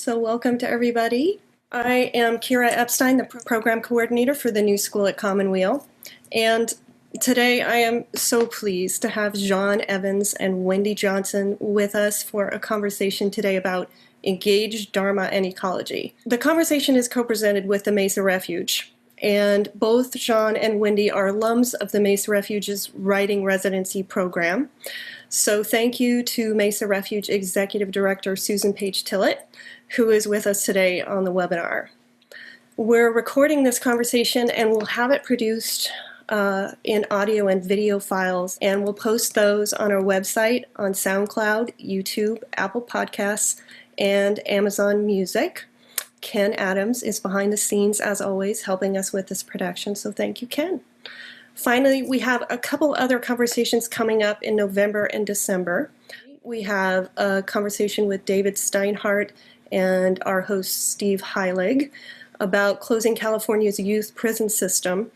So welcome to everybody. I am Kira Epstein, the program coordinator for the new school at Commonweal. And today I am so pleased to have Jaune Evans and Wendy Johnson with us for a conversation today about engaged Dharma and ecology. The conversation is co-presented with the Mesa Refuge. And both Jaune and Wendy are alums of the Mesa Refuge's writing residency program. So thank you to Mesa Refuge Executive Director Susan Page Tillett, who is with us today on the webinar. We're recording this conversation and we'll have it produced in audio and video files, and we'll post those on our website, on SoundCloud, YouTube, Apple Podcasts, and Amazon Music. Ken Adams is behind the scenes, as always, helping us with this production, so thank you, Ken. Finally, we have a couple other conversations coming up in November and December. We have a conversation with David Steinhardt and our host, Steve Heilig, about closing California's youth prison system.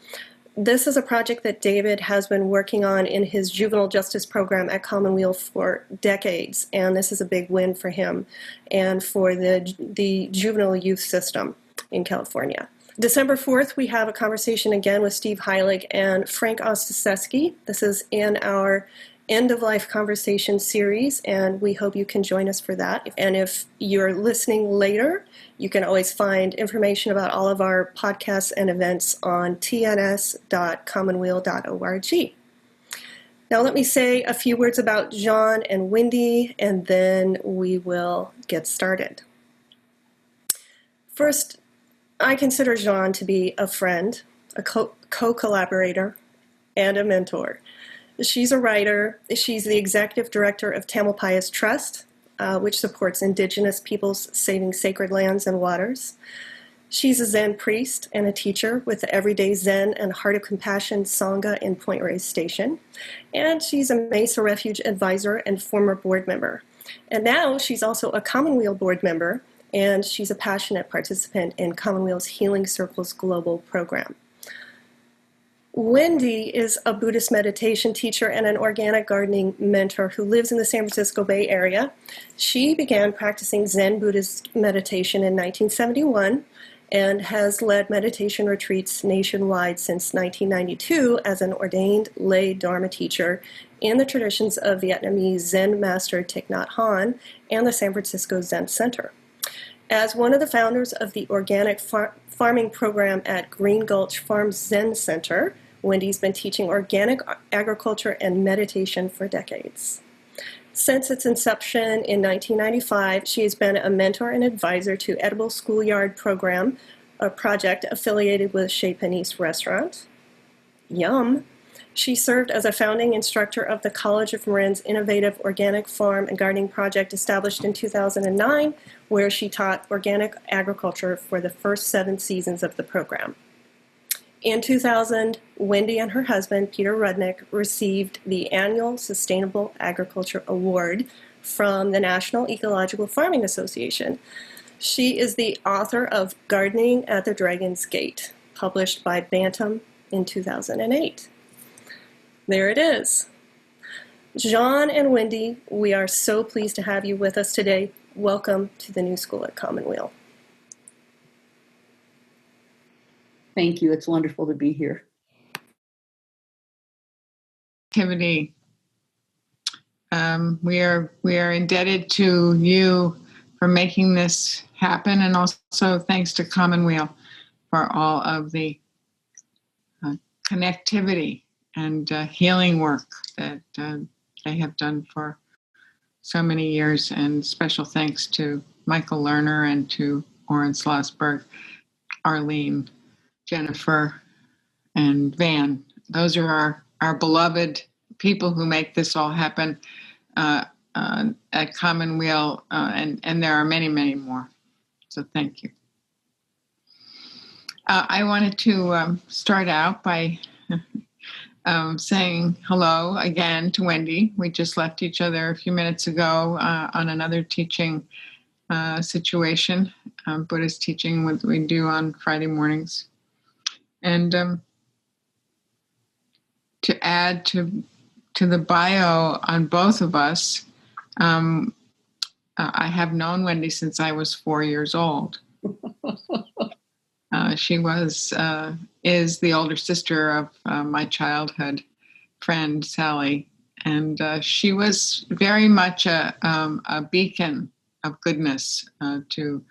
This is a project that David has been working on in his juvenile justice program at Commonweal for decades, and this is a big win for him and for the juvenile youth system in California. December 4th, we have a conversation again with Steve Heilig and Frank Ostaseski. This is in our end-of-life conversation series, and we hope you can join us for that. And if you're listening later, you can always find information about all of our podcasts and events on tns.commonweal.org. Now let me say a few words about Jaune and Wendy, and then we will get started. First, I consider Jaune to be a friend, a co-collaborator, and a mentor. She's a writer. She's the executive director of Tamalpais Trust, which supports indigenous peoples saving sacred lands and waters. She's a Zen priest and a teacher with the Everyday Zen and Heart of Compassion sangha in Point Reyes Station. And she's a Mesa Refuge advisor and former board member. And now she's also a Commonweal board member, and she's a passionate participant in Commonweal's Healing Circles Global program. Wendy is a Buddhist meditation teacher and an organic gardening mentor who lives in the San Francisco Bay Area. She began practicing Zen Buddhist meditation in 1971 and has led meditation retreats nationwide since 1992 as an ordained lay Dharma teacher in the traditions of Vietnamese Zen master Thich Nhat Hanh and the San Francisco Zen Center. As one of the founders of the organic farming program at Green Gulch Farm Zen Center, Wendy's been teaching organic agriculture and meditation for decades. Since its inception in 1995, she has been a mentor and advisor to Edible Schoolyard Program, a project affiliated with Chez Panisse Restaurant. Yum! She served as a founding instructor of the College of Marin's innovative organic farm and gardening project established in 2009, where she taught organic agriculture for the first 7 seasons of the program. In 2000, Wendy and her husband, Peter Rudnick, received the annual Sustainable Agriculture Award from the National Ecological Farming Association. She is the author of Gardening at the Dragon's Gate, published by Bantam in 2008. There it is. Jaune and Wendy, we are so pleased to have you with us today. Welcome to the new school at Commonweal. Thank you. It's wonderful to be here. Activity. We are indebted to you for making this happen, and also thanks to Commonweal for all of the connectivity and healing work that they have done for so many years. And special thanks to Michael Lerner and to Oren Schlossberg, Arlene, Jennifer, and Van. Those are our beloved people who make this all happen at Commonweal, and there are many, many more. So thank you. I wanted to start out by saying hello again to Wendy. We just left each other a few minutes ago on another teaching situation, Buddhist teaching, what we do on Friday mornings. And to add to the bio on both of us, I have known Wendy since I was 4 years old. She is the older sister of my childhood friend, Sally. And she was very much a beacon of goodness to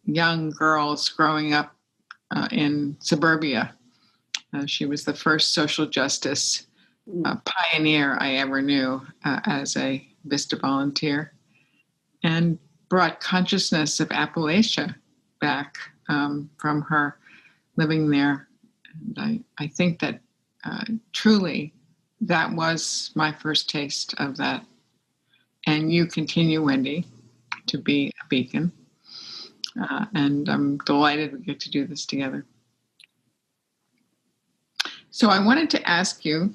young girls growing up in suburbia. She was the first social justice pioneer I ever knew as a Vista volunteer, and brought consciousness of Appalachia back from her living there. And I think that truly that was my first taste of that. And you continue, Wendy, to be a beacon. And I'm delighted we get to do this together. So I wanted to ask you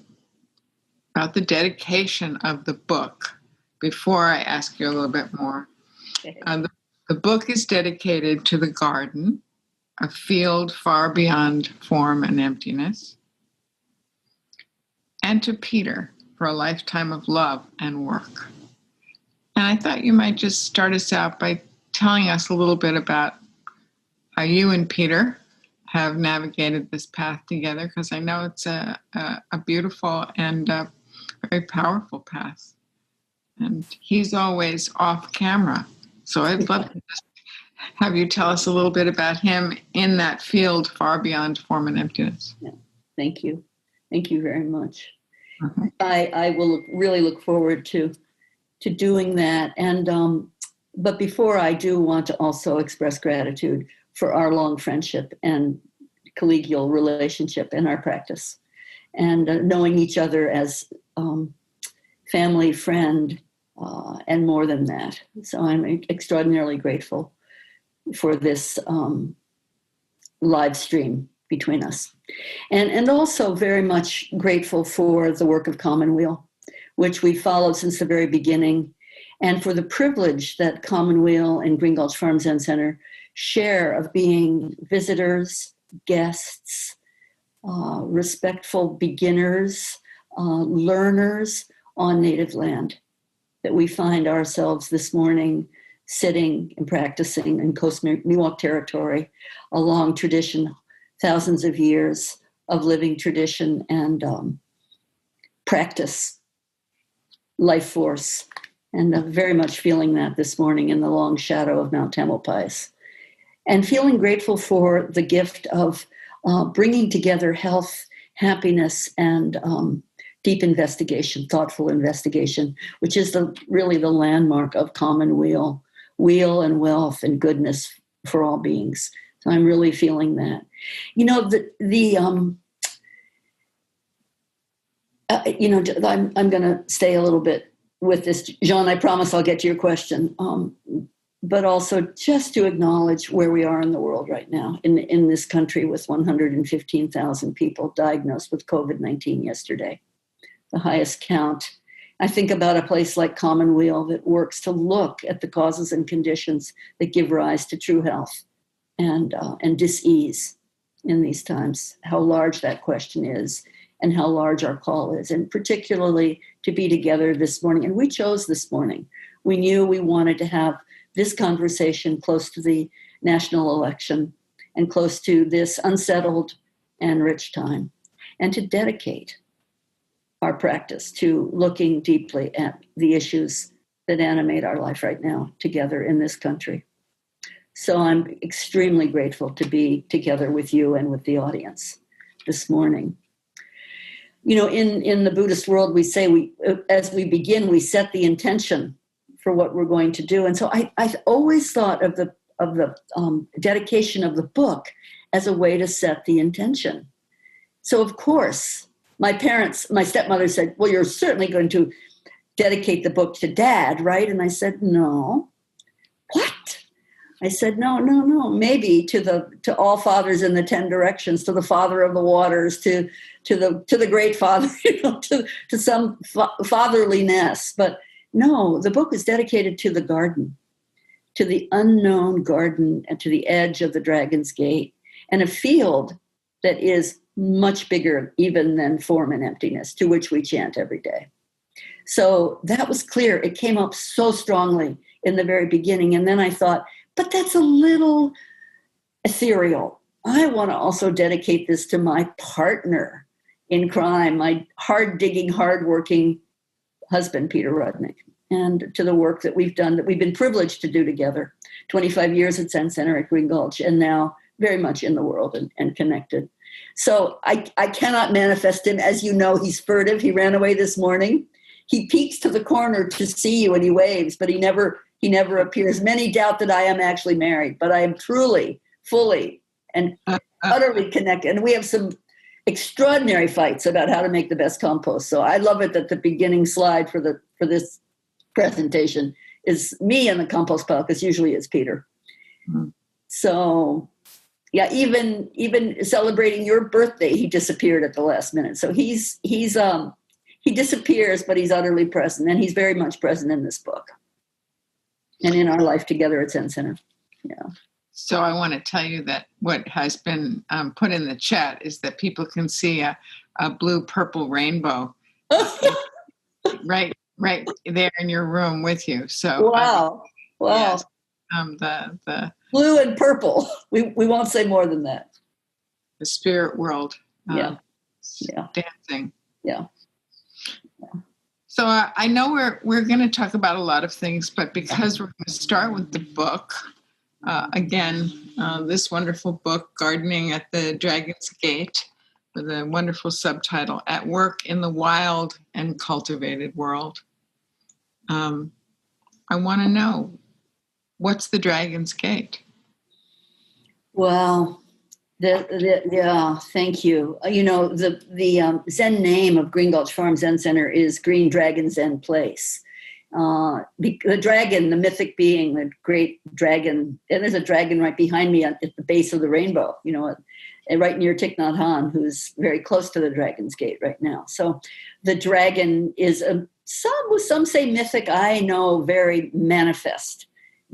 about the dedication of the book before I ask you a little bit more. The book is dedicated to the garden, a field far beyond form and emptiness, and to Peter for a lifetime of love and work. And I thought you might just start us out by telling us a little bit about how you and Peter have navigated this path together, because I know it's a beautiful and very powerful path. And he's always off camera. So I'd love to just have you tell us a little bit about him in that field far beyond form and emptiness. Yeah. Thank you. Thank you very much. Uh-huh. I will really look forward to doing that. And but before I do want to also express gratitude for our long friendship and collegial relationship in our practice, and knowing each other as family, friend, and more than that. So I'm extraordinarily grateful for this live stream between us. And also very much grateful for the work of Commonweal, which we followed since the very beginning, and for the privilege that Commonweal and Green Gulch Farm Zen Center share of being visitors, guests, respectful beginners, learners on native land, that we find ourselves this morning sitting and practicing in Coast Miwok territory, a long tradition, thousands of years of living tradition and practice, life force, and very much feeling that this morning in the long shadow of Mount Tamalpais. And feeling grateful for the gift of bringing together health, happiness, and deep investigation, thoughtful investigation, which is really the landmark of Commonweal, weal and wealth and goodness for all beings. So I'm really feeling that. You know, I'm going to stay a little bit with this, Jaune. I promise I'll get to your question. But also just to acknowledge where we are in the world right now, in this country with 115,000 people diagnosed with COVID-19 yesterday, the highest count. I think about a place like Commonweal that works to look at the causes and conditions that give rise to true health and dis-ease in these times, how large that question is and how large our call is, and particularly to be together this morning. And we chose this morning. We knew we wanted to have this conversation close to the national election and close to this unsettled and rich time, and to dedicate our practice to looking deeply at the issues that animate our life right now together in this country. So I'm extremely grateful to be together with you and with the audience this morning. You know, in the Buddhist world, we say as we begin, we set the intention for what we're going to do. And so I always thought of the dedication of the book as a way to set the intention. So of course, my stepmother said, well, you're certainly going to dedicate the book to Dad, right? And I said, no. What? I said, no, maybe to all fathers in the 10 directions, to the Father of the waters, to the Great Father, to some fatherliness. But no, the book is dedicated to the garden, to the unknown garden, and to the edge of the Dragon's Gate, and a field that is much bigger even than form and emptiness, to which we chant every day. So that was clear. It came up so strongly in the very beginning. And then I thought, but that's a little ethereal. I want to also dedicate this to my partner in crime, my hard-digging, hard-working husband, Peter Rudnick, and to the work that we've done, that we've been privileged to do together. 25 years at Zen Center at Green Gulch, and now very much in the world and connected. So I cannot manifest him. As you know, he's furtive. He ran away this morning. He peeks to the corner to see you and he waves, but he never appears. Many doubt that I am actually married, but I am truly, fully, and utterly connected. And we have some extraordinary fights about how to make the best compost. So I love it that the beginning slide for this presentation is me in the compost pile, because usually it's Peter. Mm-hmm. So yeah, even celebrating your birthday, he disappeared at the last minute. So he disappears, but he's utterly present, and he's very much present in this book and in our life together at Zen Center. Yeah. So I want to tell you that what has been put in the chat is that people can see a blue-purple rainbow right there in your room with you. So wow. Yes, the blue and purple. We won't say more than that. The spirit world. Yeah. Dancing. Yeah. So I know we're going to talk about a lot of things, but because we're going to start with the book, this wonderful book, Gardening at the Dragon's Gate, with a wonderful subtitle, At Work in the Wild and Cultivated World. I want to know, what's the Dragon's Gate? Well, thank you. The Zen name of Green Gulch Farm Zen Center is Green Dragon Zen Place. The dragon, the mythic being, the great dragon, and there's a dragon right behind me at the base of the rainbow, right near Thich Nhat Hanh, who's very close to the Dragon's Gate right now. So the dragon is some say mythic, I know very manifest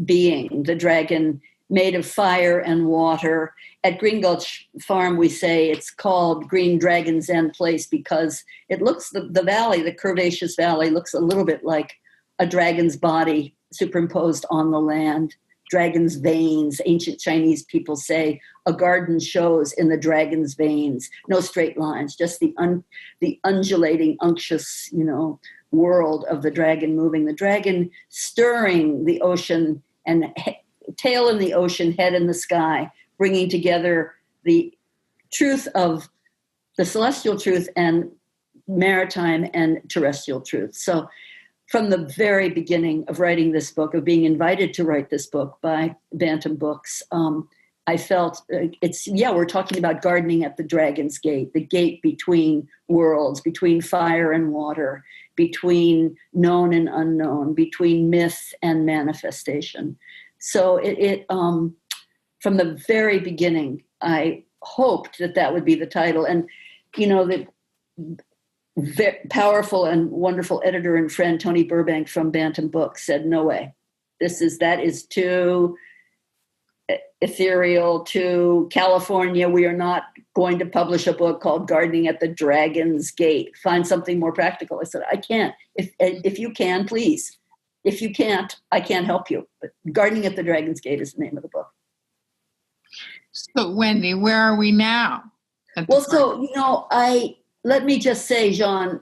being. The dragon made of fire and water. At Green Gulch Farm, we say it's called Green Dragon Zen Place because it looks, the valley, the curvaceous valley, looks a little bit like a dragon's body superimposed on the land. Dragon's veins. Ancient Chinese people say a garden shows in the dragon's veins. No straight lines, just the undulating, unctuous, world of the dragon moving. The dragon stirring the ocean and tail in the ocean, head in the sky, bringing together the truth of the celestial truth and maritime and terrestrial truth. So from the very beginning of writing this book, of being invited to write this book by Bantam Books, I felt we're talking about gardening at the Dragon's Gate, the gate between worlds, between fire and water, between known and unknown, between myth and manifestation. So from the very beginning, I hoped that would be the title. And, the very powerful and wonderful editor and friend, Tony Burbank from Bantam Books, said, no way. That is too ethereal, to California. We are not going to publish a book called Gardening at the Dragon's Gate. Find something more practical. I said, I can't. If you can, please. If you can't, I can't help you. But Gardening at the Dragon's Gate is the name of the book. So, Wendy, where are we now? Let me just say, Jean,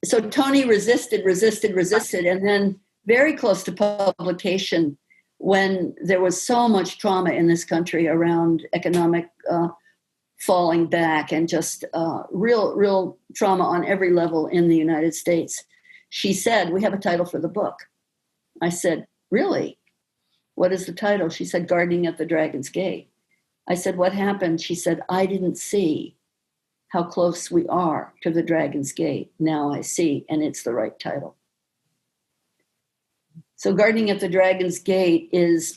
so Tony resisted, and then very close to publication, when there was so much trauma in this country around economic falling back and just real trauma on every level in the United States, she said, we have a title for the book. I said, really? What is the title? She said, Gardening at the Dragon's Gate. I said, what happened? She said, I didn't see how close we are to the Dragon's Gate. Now I see, and it's the right title. So Gardening at the Dragon's Gate is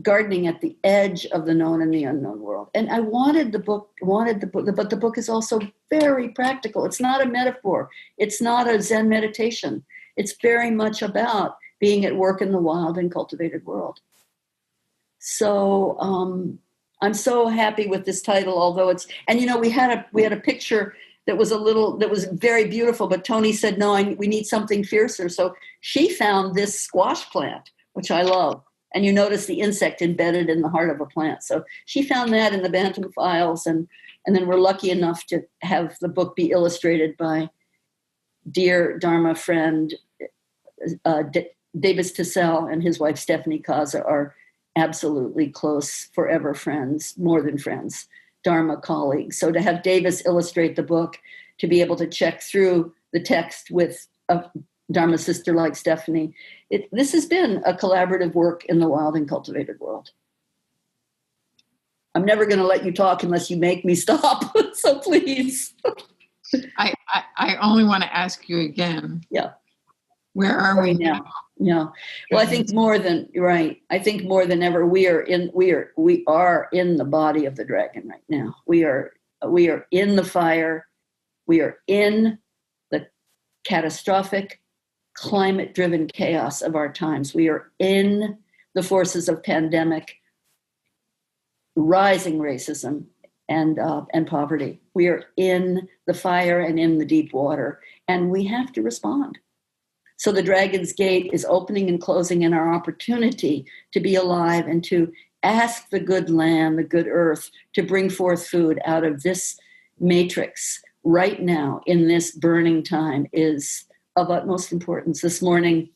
gardening at the edge of the known and the unknown world. And I wanted the book, but the book is also very practical. It's not a metaphor. It's not a Zen meditation. It's very much about being at work in the wild and cultivated world. So I'm so happy with this title, although we had a picture that was very beautiful, but Tony said, no, we need something fiercer. So she found this squash plant which I love. And you notice the insect embedded in the heart of a plant. So she found that in the Bantam files. And then we're lucky enough to have the book be illustrated by dear Dharma friend Davis Tassell and his wife Stephanie Kaza are absolutely close, forever friends, more than friends, Dharma colleagues. So to have Davis illustrate the book, to be able to check through the text with a Dharma sister like Stephanie, this has been a collaborative work in the wild and cultivated world. I'm never going to let you talk unless you make me stop. So please. I only want to ask you again. Yeah. Where are we now? Yeah. Well, I think more than right. I think more than ever, we are in the body of the dragon right now. We are in the fire. We are in the catastrophic climate-driven chaos of our times. We are in the forces of pandemic, rising racism, and poverty. We are in the fire and in the deep water, and we have to respond. So the Dragon's Gate is opening and closing in our opportunity to be alive and to ask the good land, the good earth, to bring forth food out of this matrix right now in this burning time is of utmost importance. This morning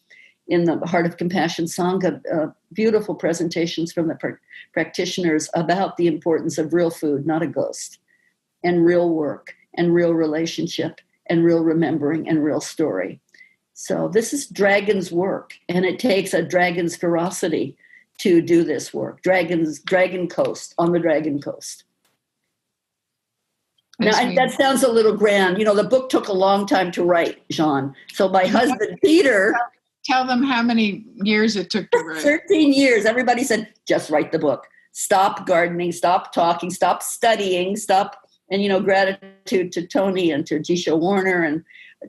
in the Heart of Compassion Sangha, beautiful presentations from the practitioners about the importance of real food, not a ghost, and real work and real relationship and real remembering and real story. So this is dragon's work, and it takes a dragon's ferocity to do this work. Dragon Coast, on the Dragon Coast. Now, that sounds a little grand. You know, the book took a long time to write, Jaune. So my husband, Peter... Tell them how many years it took to write. 13 years. Everybody said, just write the book. Stop gardening, stop talking, stop studying, stop... And, you know, gratitude to Tony and to Jisho Warner and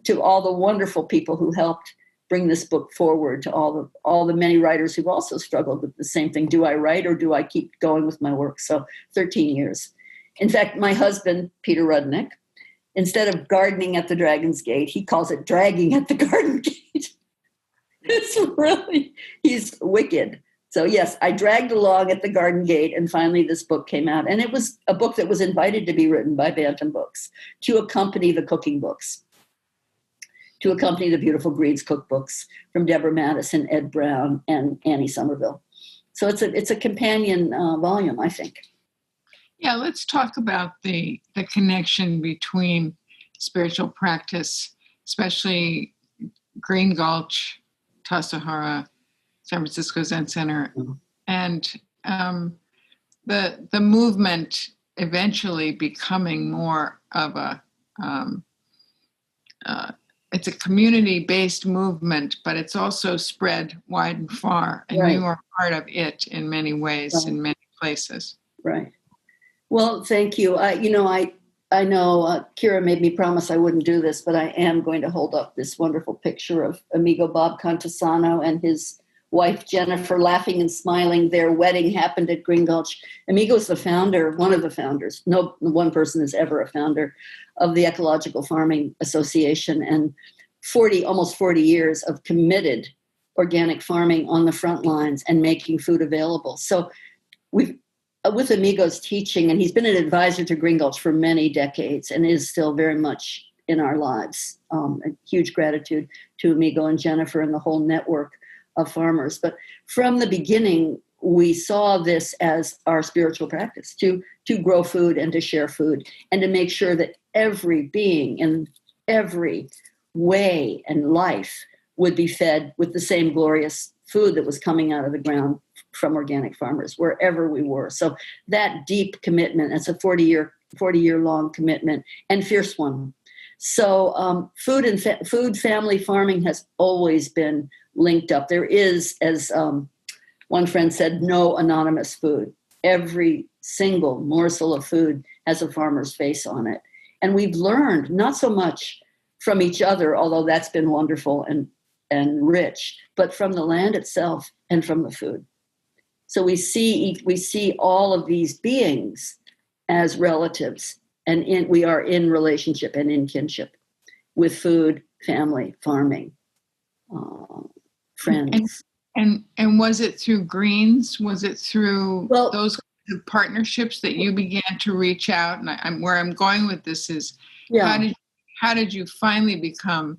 to all the wonderful people who helped bring this book forward, to all the many writers who've also struggled with the same thing. Do I write or do I keep going with my work? So 13 years. In fact, my husband, Peter Rudnick, instead of gardening at the Dragon's Gate, he calls it dragging at the Garden Gate. He's wicked. So yes, I dragged along at the Garden Gate, and finally this book came out. And it was a book that was invited to be written by Bantam Books to accompany the cooking books, to accompany the Beautiful Greens cookbooks from Deborah Madison, Ed Brown, and Annie Somerville. So it's a companion volume, I think. Yeah, let's talk about the connection between spiritual practice, especially Green Gulch, Tassajara, San Francisco Zen Center, and the movement eventually becoming more of it's a community-based movement, but it's also spread wide and far, and right. You are part of it in many ways, right. In many places. Right. Well, thank you. I know Kira made me promise I wouldn't do this, but I am going to hold up this wonderful picture of amigo Bob Contasano and his wife Jennifer laughing and smiling. Their wedding happened at Green Gulch. Amigo's the founder, one of the founders. No one person is ever a founder of the Ecological Farming Association, and almost 40 years of committed organic farming on the front lines and making food available. So we've with Amigo's teaching, and he's been an advisor to Green Gulch for many decades and is still very much in our lives. A huge gratitude to Amigo and Jennifer and the whole network of farmers. But from the beginning, we saw this as our spiritual practice, to grow food and to share food and to make sure that every being in every way and life would be fed with the same glorious food that was coming out of the ground from organic farmers, wherever we were. So that deep commitment, it's a 40-year long commitment, and fierce one. So food family farming has always been linked up. There is, as one friend said, no anonymous food. Every single morsel of food has a farmer's face on it. And we've learned not so much from each other, although that's been wonderful and rich, but from the land itself and from the food. So we see all of these beings as relatives, and we are in relationship and in kinship with food, family, farming, friends. And was it through Greens? Was it through those kinds of partnerships that you began to reach out? And where I'm going with this is, how did you finally become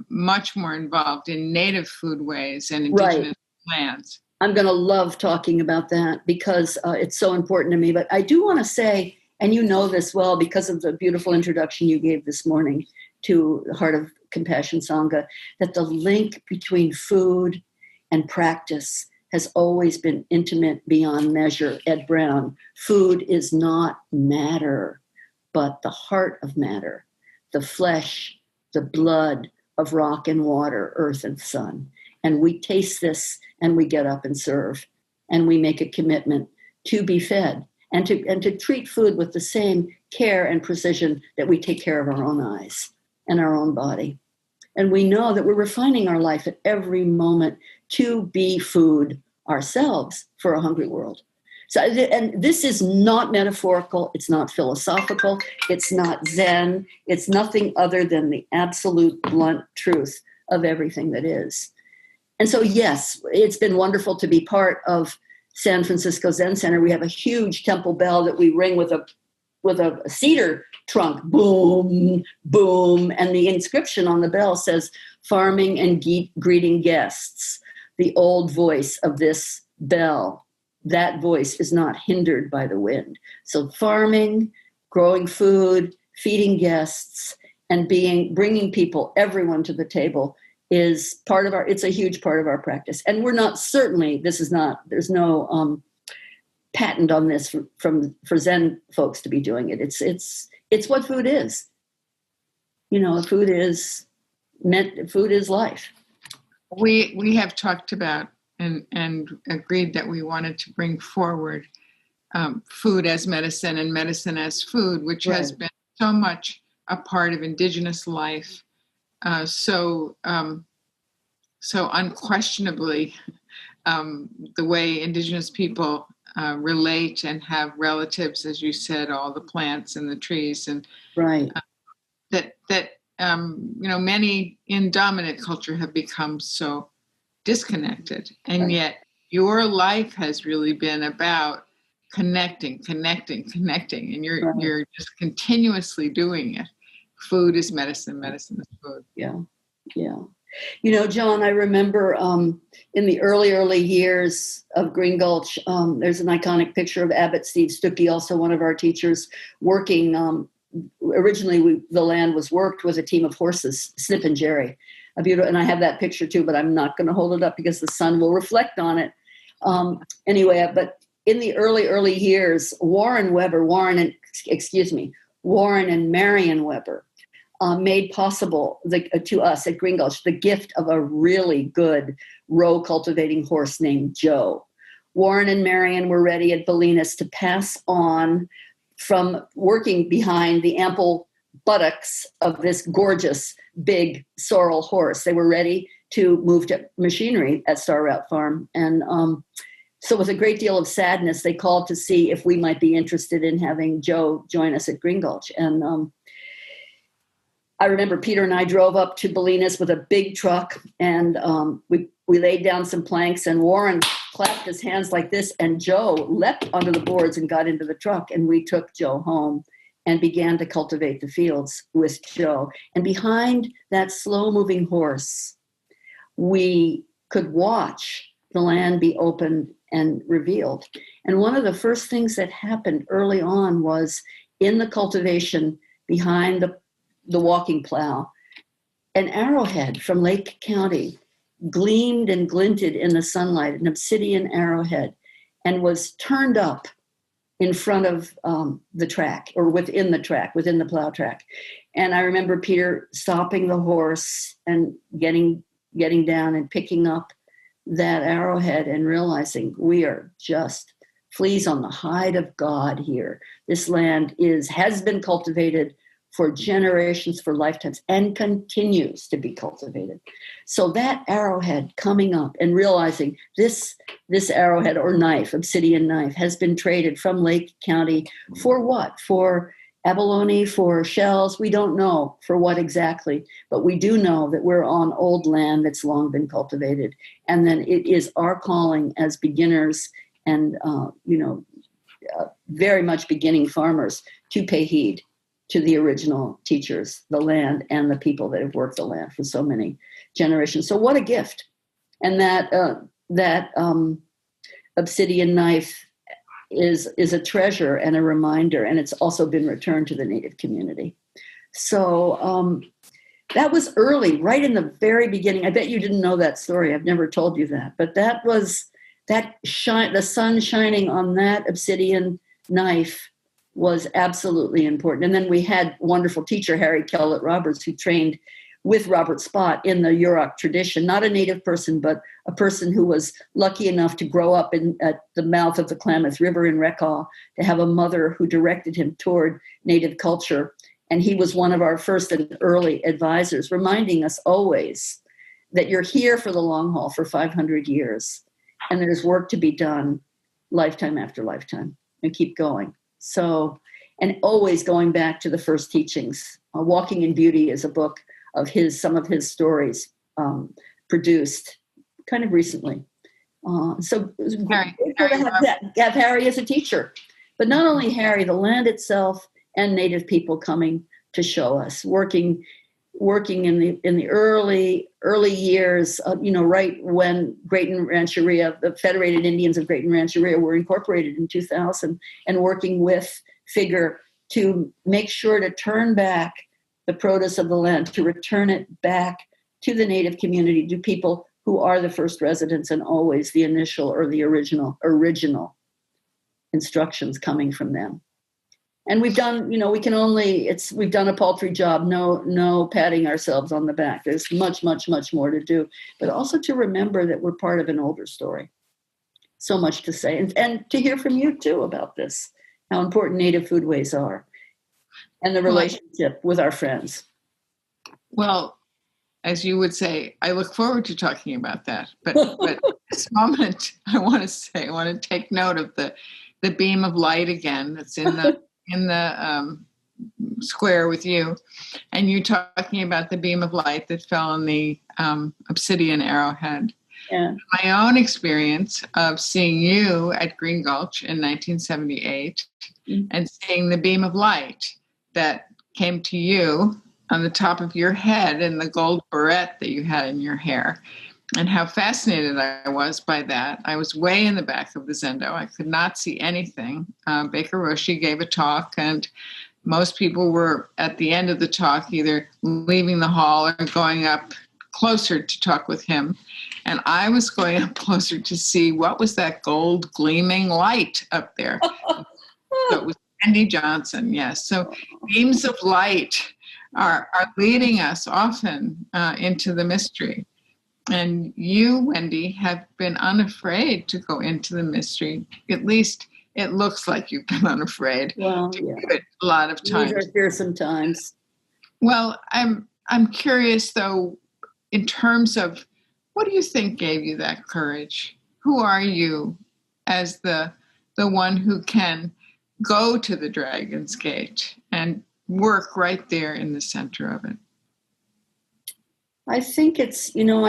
much more involved in native foodways and indigenous lands? I'm going to love talking about that because it's so important to me. But I do want to say, and you know this well because of the beautiful introduction you gave this morning to the Heart of Compassion Sangha, that the link between food and practice has always been intimate beyond measure. Ed Brown, food is not matter, but the heart of matter, the flesh, the blood of rock and water, earth and sun. And we taste this and we get up and serve. And we make a commitment to be fed and to treat food with the same care and precision that we take care of our own eyes and our own body. And we know that we're refining our life at every moment to be food ourselves for a hungry world. So, and this is not metaphorical. It's not philosophical. It's not Zen. It's nothing other than the absolute blunt truth of everything that is. And so, yes, it's been wonderful to be part of San Francisco Zen Center. We have a huge temple bell that we ring with a cedar trunk, boom, boom. And the inscription on the bell says, farming and greeting guests. The old voice of this bell, that voice is not hindered by the wind. So farming, growing food, feeding guests, and bringing people, everyone to the table is part of it's a huge part of our practice. And we're not there's no patent on this for Zen folks to be doing it. It's what food is. Food is life. We have talked about and agreed that we wanted to bring forward food as medicine and medicine as food, which has been so much a part of indigenous life. So unquestionably, the way indigenous people relate and have relatives, as you said, all the plants and the trees, and that many in dominant culture have become so disconnected, and yet your life has really been about connecting, and you're just continuously doing it. Food is medicine, medicine is food. Yeah. John, I remember in the early years of Green Gulch, there's an iconic picture of Abbot Steve Stuckey, also one of our teachers, working. Originally, the land was worked with a team of horses, Snip and Jerry. And I have that picture too, but I'm not going to hold it up because the sun will reflect on it. Anyway, but in the early years, Warren and Marion Weber made possible to us at Green Gulch the gift of a really good row cultivating horse named Joe. Warren and Marion were ready at Bolinas to pass on from working behind the ample buttocks of this gorgeous big sorrel horse. They were ready to move to machinery at Star Route Farm. And so with a great deal of sadness, they called to see if we might be interested in having Joe join us at Green Gulch. And I remember Peter and I drove up to Bolinas with a big truck, and we laid down some planks, and Warren clapped his hands like this, and Joe leapt onto the boards and got into the truck, and we took Joe home and began to cultivate the fields with Joe. And behind that slow-moving horse, we could watch the land be opened and revealed. And one of the first things that happened early on was in the cultivation behind the walking plow, an arrowhead from Lake County gleamed and glinted in the sunlight, an obsidian arrowhead, and was turned up in front of the track, or within the plow track. And I remember Peter stopping the horse and getting down and picking up that arrowhead and realizing we are just fleas on the hide of God here. This land has been cultivated for generations, for lifetimes, and continues to be cultivated. So that arrowhead coming up and realizing this arrowhead or knife, obsidian knife, has been traded from Lake County for what? For abalone for shells. We don't know for what exactly, but we do know that we're on old land that's long been cultivated. And then it is our calling as beginners and, very much beginning farmers to pay heed to the original teachers, the land, and the people that have worked the land for so many generations. So what a gift. And that obsidian knife is a treasure and a reminder, and it's also been returned to the Native community. So that was early, right in the very beginning. I bet you didn't know that story. I've never told you that, but that was the sun shining on that obsidian knife was absolutely important. And then we had wonderful teacher Harry Kellett Roberts, who trained with Robert Spot in the Yurok tradition, not a Native person, but a person who was lucky enough to grow up at the mouth of the Klamath River in Rekha, to have a mother who directed him toward Native culture. And he was one of our first and early advisors, reminding us always that you're here for the long haul for 500 years, and there's work to be done lifetime after lifetime, and keep going. So, and always going back to the first teachings. Walking in Beauty is a book of some of his stories, produced kind of recently. So it was great to have Harry as a teacher. But not only Harry, the land itself and Native people coming to show us, working in the early years, right when Grayton Rancheria, the Federated Indians of Grayton Rancheria, were incorporated in 2000, and working with Figure to make sure to turn back the produce of the land, to return it back to the Native community, to people who are the first residents and always the initial or the original instructions coming from them. And we've done, we've done a paltry job, no patting ourselves on the back. There's much, much, much more to do, but also to remember that we're part of an older story. So much to say, and to hear from you too about this, how important Native foodways are and the relationship with our friends. Well, as you would say, I look forward to talking about that. But this moment, I want to take note of the beam of light again that's in the square with you, and you talking about the beam of light that fell on the obsidian arrowhead. Yeah. My own experience of seeing you at Green Gulch in 1978, and seeing the beam of light that came to you on the top of your head and the gold barrette that you had in your hair, and how fascinated I was by that. I was way in the back of the Zendo. I could not see anything. Baker Roshi gave a talk, and most people were at the end of the talk either leaving the hall or going up closer to talk with him. And I was going up closer to see what was that gold gleaming light up there. So it was Wendy Johnson, yes. So beams of light are leading us often into the mystery. And you, Wendy, have been unafraid to go into the mystery. At least it looks like you've been unafraid. Well, to do it a lot of times. These are fearsome times. Well, I'm curious though, in terms of what do you think gave you that courage? Who are you as the one who can go to the Dragon's Gate and work right there in the center of it? I think it's, I don't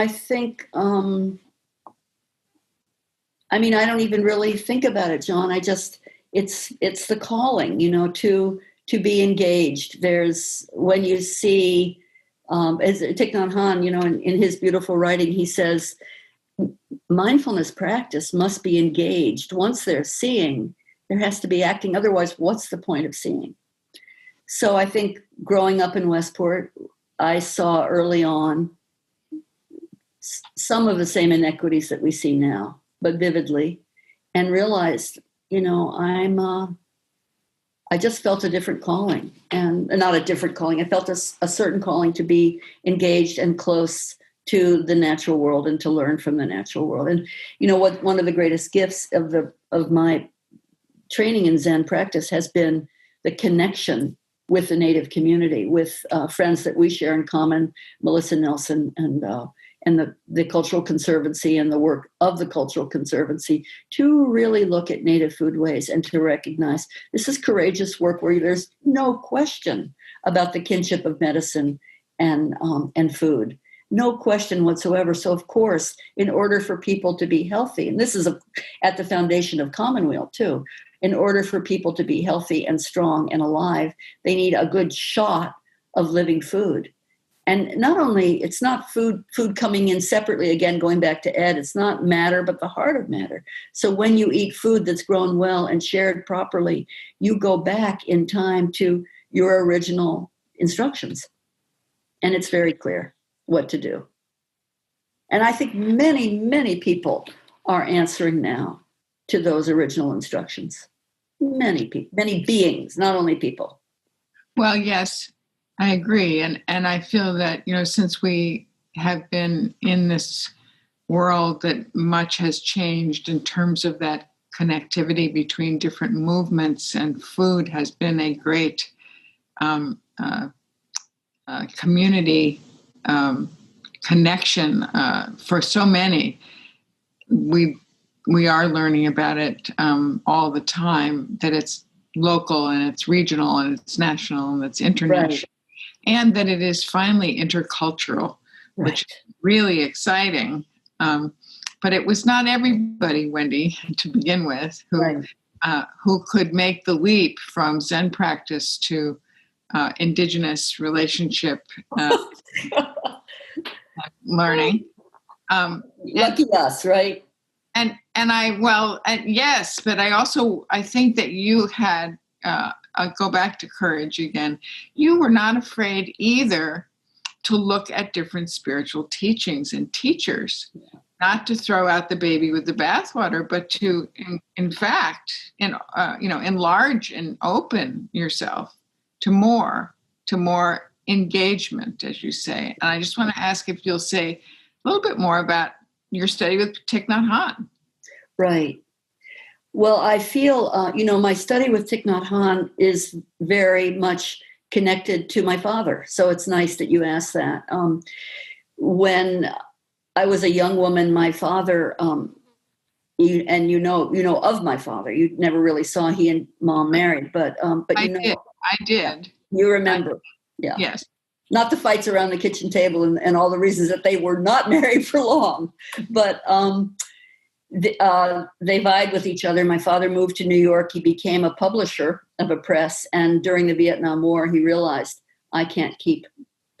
even really think about it, John. It's the calling, to be engaged. There's, when you see, as Thich Nhat Hanh, in his beautiful writing, he says, mindfulness practice must be engaged. Once they're seeing, there has to be acting. Otherwise, what's the point of seeing? So I think growing up in Westport, I saw early on some of the same inequities that we see now, but vividly, and realized, I just felt a different calling, and not a different calling. I felt a certain calling to be engaged and close to the natural world and to learn from the natural world. And one of the greatest gifts of my training in Zen practice has been the connection with the Native community, with friends that we share in common, Melissa Nelson and and the Cultural Conservancy and the work of the Cultural Conservancy to really look at native foodways and to recognize this is courageous work where there's no question about the kinship of medicine and food. No question whatsoever. So, of course, in order for people to be healthy, and this is at the foundation of Commonweal too, in order for people to be healthy and strong and alive, they need a good shot of living food. And not only, it's not food coming in separately, again, going back to Ed, it's not matter, but the heart of matter. So when you eat food that's grown well and shared properly, you go back in time to your original instructions. And it's very clear what to do. And I think many, many people are answering now to those original instructions. Many people, many beings, not only people. Well, yes, I agree. And I feel that, since we have been in this world that much has changed in terms of that connectivity between different movements, and food has been a great community connection for so many. We are learning about it all the time, that it's local and it's regional and it's national and it's international, right. And that it is finally intercultural, right. Which is really exciting. But it was not everybody, Wendy, to begin with, who could make the leap from Zen practice to indigenous relationship learning. Lucky us, right? Yes, but I think that you had, I'll go back to courage again. You were not afraid either to look at different spiritual teachings and teachers, not to throw out the baby with the bathwater, but to, in fact, enlarge and open yourself to more engagement, as you say. And I just want to ask if you'll say a little bit more about your study with Thich Nhat Hanh. Right. Well, I feel, my study with Thich Nhat Hanh is very much connected to my father. So it's nice that you asked that. When I was a young woman, my father, of my father, you never really saw he and mom married, but I did. You remember. Yeah. Yes. Not the fights around the kitchen table and all the reasons that they were not married for long, but they vied with each other. My father moved to New York. He became a publisher of a press. And during the Vietnam War, he realized, I can't keep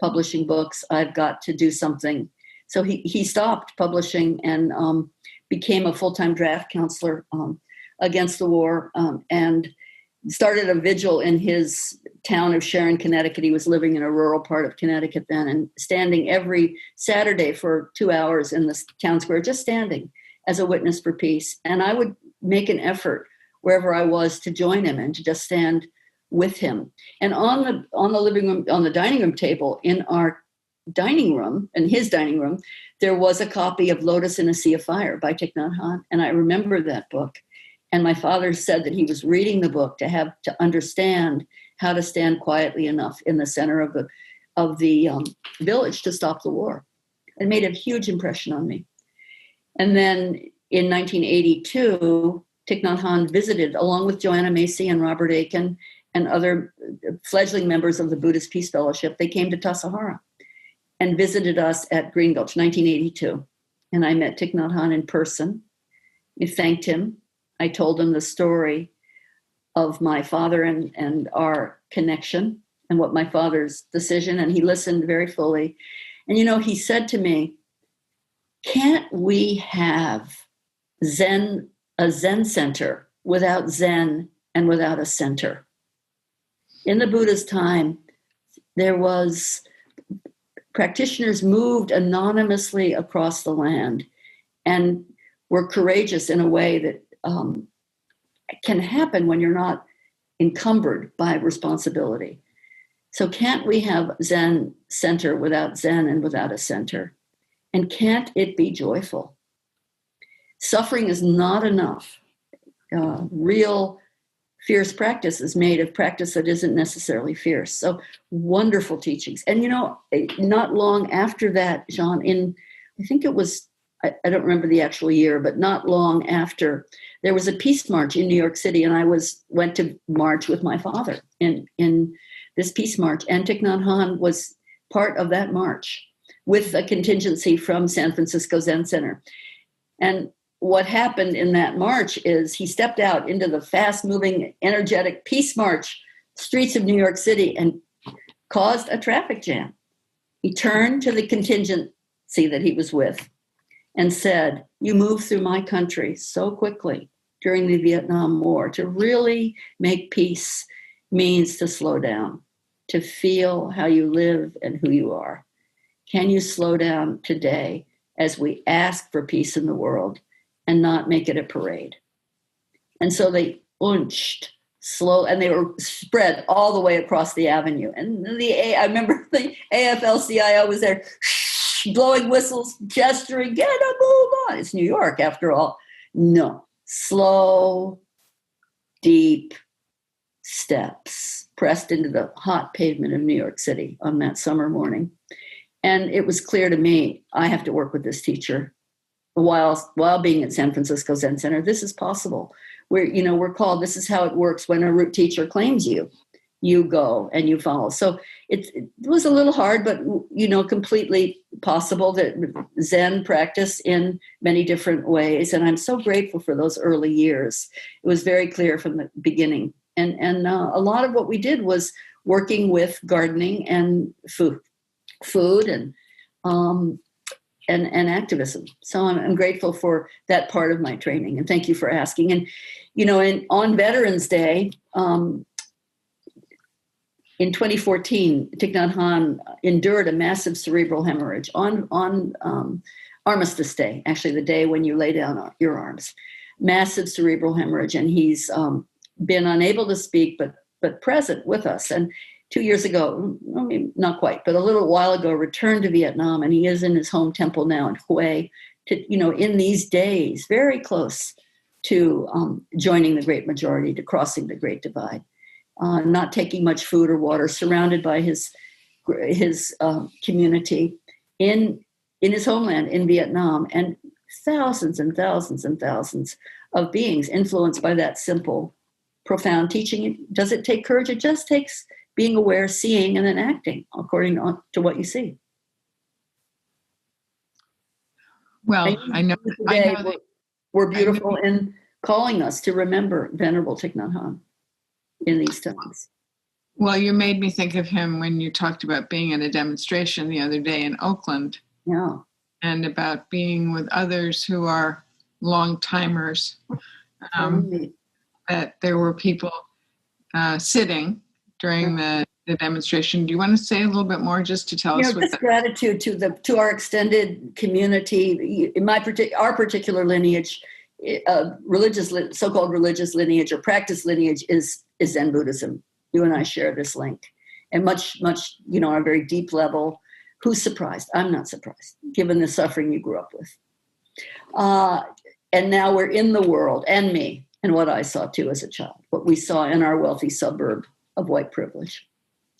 publishing books. I've got to do something. So he stopped publishing and became a full-time draft counselor against the war and started a vigil in his town of Sharon, Connecticut. He was living in a rural part of Connecticut then, and standing every Saturday for 2 hours in the town square, just standing as a witness for peace. And I would make an effort wherever I was to join him and to just stand with him. And on the living room, on the dining room table in our dining room, in his dining room, there was a copy of Lotus in a Sea of Fire by Thich Nhat Hanh. And I remember that book. And my father said that he was reading the book to understand how to stand quietly enough in the center of the village to stop the war. It made a huge impression on me. And then in 1982, Thich Nhat Hanh visited, along with Joanna Macy and Robert Aiken and other fledgling members of the Buddhist Peace Fellowship. They came to Tassajara and visited us at Green Gulch, 1982. And I met Thich Nhat Hanh in person. We thanked him. I told him the story of my father and our connection and what my father's decision, and he listened very fully. And, he said to me, can't we have a Zen center without Zen and without a center? In the Buddha's time, there was practitioners moved anonymously across the land and were courageous in a way that can happen when you're not encumbered by responsibility. So can't we have Zen center without Zen and without a center? And can't it be joyful? Suffering is not enough. Real fierce practice is made of practice that isn't necessarily fierce. So wonderful teachings. And not long after that, Jean, in I think it was, I don't remember the actual year, but not long after, there was a peace march in New York City, and I went to march with my father in this peace march. And Thich Nhat Hanh was part of that march with a contingency from San Francisco Zen Center. And what happened in that march is he stepped out into the fast-moving, energetic peace march streets of New York City and caused a traffic jam. He turned to the contingency that he was with and said, "You moved through my country so quickly during the Vietnam War. To really make peace means to slow down, to feel how you live and who you are. Can you slow down today as we ask for peace in the world and not make it a parade?" And so they unched slow, and they were spread all the way across the avenue. And I remember the AFL-CIO was there, blowing whistles, gesturing, "Get a move on." It's New York, after all. No, slow, deep steps pressed into the hot pavement of New York City on that summer morning. And it was clear to me, I have to work with this teacher while being at San Francisco Zen Center. This is possible. We're called, this is how it works when a root teacher claims you. You go and you follow. So it was a little hard, but, completely possible that Zen practice in many different ways. And I'm so grateful for those early years. It was very clear from the beginning. And a lot of what we did was working with gardening and food and activism. So I'm grateful for that part of my training. And thank you for asking. And, on Veterans Day, in 2014, Thich Nhat Hanh endured a massive cerebral hemorrhage on Armistice Day, actually the day when you lay down your arms. Massive cerebral hemorrhage, and he's been unable to speak, but present with us. And 2 years ago, I mean, not quite, but a little while ago, returned to Vietnam, and he is in his home temple now in Hue, in these days, very close to joining the great majority, to crossing the Great Divide. Not taking much food or water, surrounded by his community in his homeland in Vietnam, and thousands and thousands and thousands of beings influenced by that simple, profound teaching. Does it take courage? It just takes being aware, seeing, and then acting according to what you see. Well, I know we're beautiful in calling us to remember Venerable Thich Nhat Hanh in these times. Well, you made me think of him when you talked about being in a demonstration the other day in Oakland. Yeah. And about being with others who are long-timers. That there were people sitting during the demonstration. Do you want to say a little bit more just to tell us what just gratitude to our extended community, in our particular lineage, so-called religious lineage or practice lineage is Zen Buddhism. You and I share this link, and much, much, on a very deep level. Who's surprised? I'm not surprised, given the suffering you grew up with. And now we're in the world, and me, and what I saw too as a child, what we saw in our wealthy suburb of white privilege.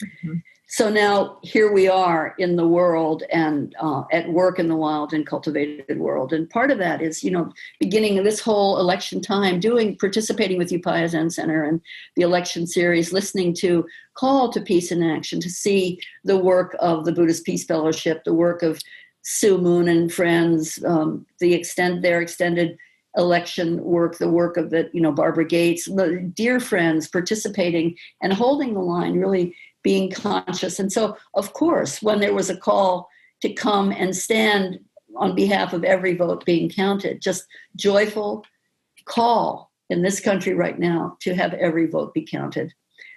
Mm-hmm. So now here we are in the world and at work in the wild and cultivated world. And part of that is, beginning of this whole election time, participating with Upaya Zen Center and the election series, listening to Call to Peace in Action, to see the work of the Buddhist Peace Fellowship, the work of Sue Moon and friends, their extended election work, the work of Barbara Gates, the dear friends participating and holding the line, really being conscious. And so, of course, when there was a call to come and stand on behalf of every vote being counted, just joyful call in this country right now to have every vote be counted.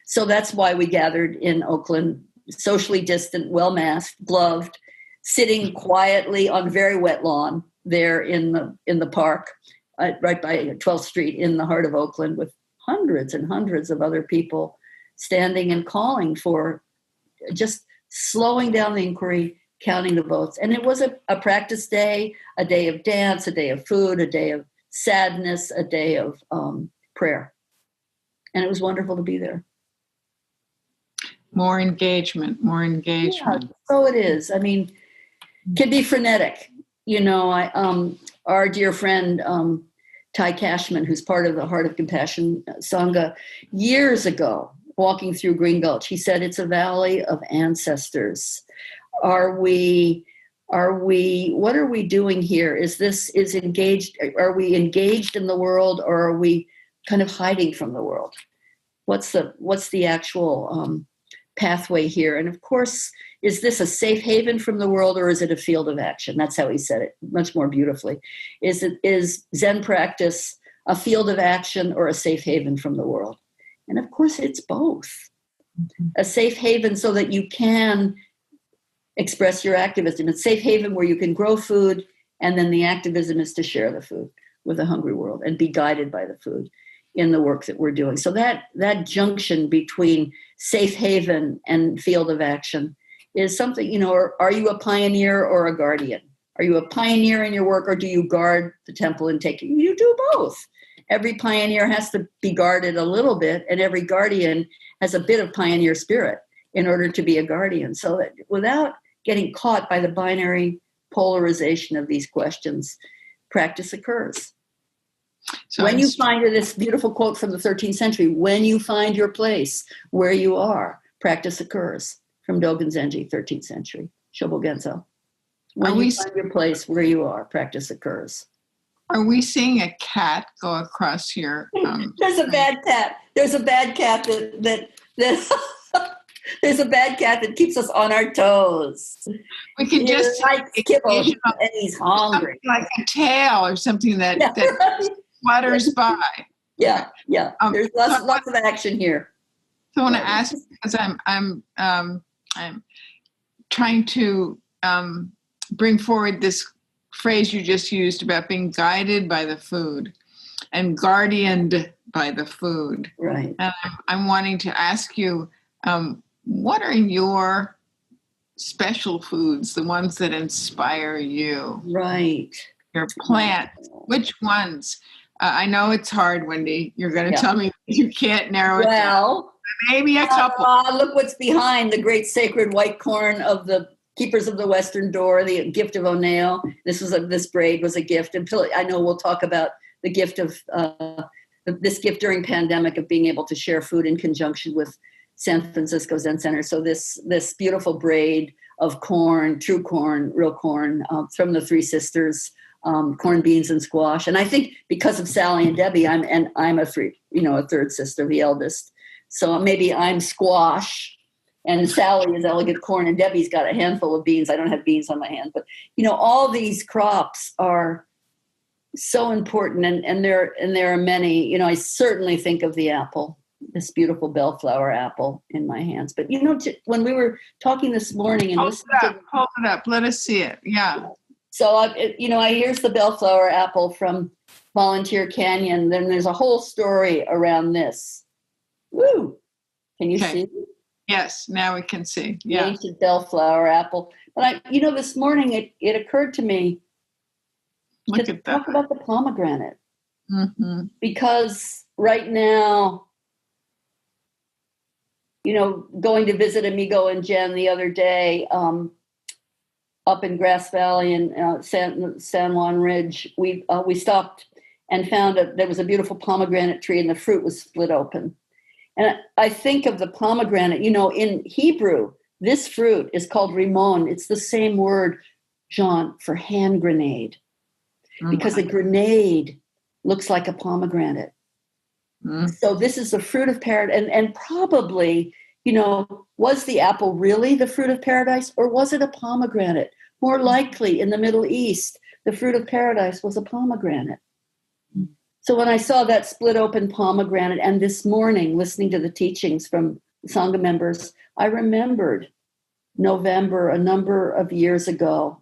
So that's why we gathered in Oakland, socially distant, well-masked, gloved, sitting quietly on very wet lawn there in the park, right by 12th Street in the heart of Oakland, with hundreds and hundreds of other people standing and calling for just slowing down the inquiry, counting the votes. And it was a practice day, a day of dance, a day of food, a day of sadness, a day of prayer. And it was wonderful to be there. More engagement. Yeah, so it is. I mean, it can be frenetic. Our dear friend, Ty Cashman, who's part of the Heart of Compassion Sangha, years ago, walking through Green Gulch, he said, it's a valley of ancestors. What are we doing here? Are we engaged in the world, or are we kind of hiding from the world? What's the actual pathway here? And of course, is this a safe haven from the world, or is it a field of action? That's how he said it much more beautifully. Is Zen practice a field of action or a safe haven from the world? And of course, it's both. Mm-hmm. A safe haven so that you can express your activism. It's safe haven where you can grow food, and then the activism is to share the food with a hungry world and be guided by the food in the work that we're doing. So that junction between safe haven and field of action is something, are you a pioneer or a guardian? Are you a pioneer in your work, or do you guard the temple and take it? You do both. Every pioneer has to be guarded a little bit, and every guardian has a bit of pioneer spirit in order to be a guardian. So that without getting caught by the binary polarization of these questions, practice occurs. So when you find this beautiful quote from the 13th century, when you find your place where you are, practice occurs, from Dogen Zenji, 13th century, Shobogenzo. When you find your place where you are, practice occurs. Are we seeing a cat go across here? There's a bad cat. There's a bad cat that there's a bad cat that keeps us on our toes. We can just kibble, and he's hungry, like a tail or something that flutters by. Yeah. There's lots of action here. So I want to ask, because I'm trying to bring forward this phrase you just used about being guided by the food and guardianed by the food. Right. And I'm wanting to ask you, what are your special foods, the ones that inspire you? Right. Your plants, which ones? I know it's hard, Wendy. You're going to tell me you can't narrow it down. Maybe a couple. Look what's behind the great sacred white corn of the Keepers of the Western Door, the gift of Oneo. This braid was a gift. And I know we'll talk about the gift of this gift during pandemic of being able to share food in conjunction with San Francisco Zen Center. So this beautiful braid of corn, true corn, real corn, from the Three Sisters, corn, beans, and squash. And I think because of Sally and Debbie, I'm a third sister, the eldest. So maybe I'm squash, and Sally is elegant corn, and Debbie's got a handful of beans. I don't have beans on my hand, but all these crops are so important, and there are many. I certainly think of the apple, this beautiful bellflower apple in my hands. But when we were talking this morning and hold it up, let us see it. Yeah. So here's the bellflower apple from Volunteer Canyon. Then there's a whole story around this. Woo! Can you see? Yes, now we can see. The ancient bellflower apple. But this morning it occurred to me to talk about the pomegranate. Mm-hmm. Because right now, going to visit Amigo and Jen the other day, up in Grass Valley and San Juan Ridge, we stopped and found there was a beautiful pomegranate tree, and the fruit was split open. And I think of the pomegranate, in Hebrew, this fruit is called rimon. It's the same word, John, for hand grenade, because a grenade looks like a pomegranate. So this is the fruit of paradise. And probably, was the apple really the fruit of paradise, or was it a pomegranate? More likely, in the Middle East, the fruit of paradise was a pomegranate. So when I saw that split open pomegranate, and this morning, listening to the teachings from Sangha members, I remembered November, a number of years ago,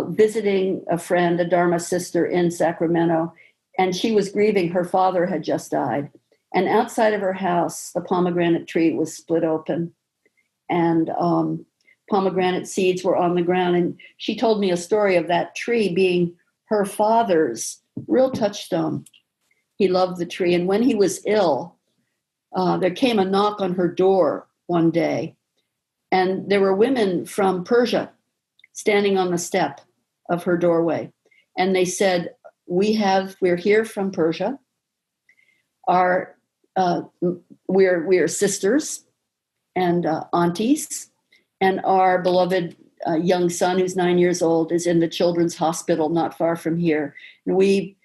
visiting a friend, a Dharma sister in Sacramento, and she was grieving. Her father had just died. And outside of her house, the pomegranate tree was split open, and pomegranate seeds were on the ground. And she told me a story of that tree being her father's real touchstone. He loved the tree. And when he was ill, there came a knock on her door one day, and there were women from Persia standing on the step. of her doorway. And they said, we're here from Persia. We're sisters and aunties, and our beloved young son, who's 9 years old, is in the children's hospital not far from here. And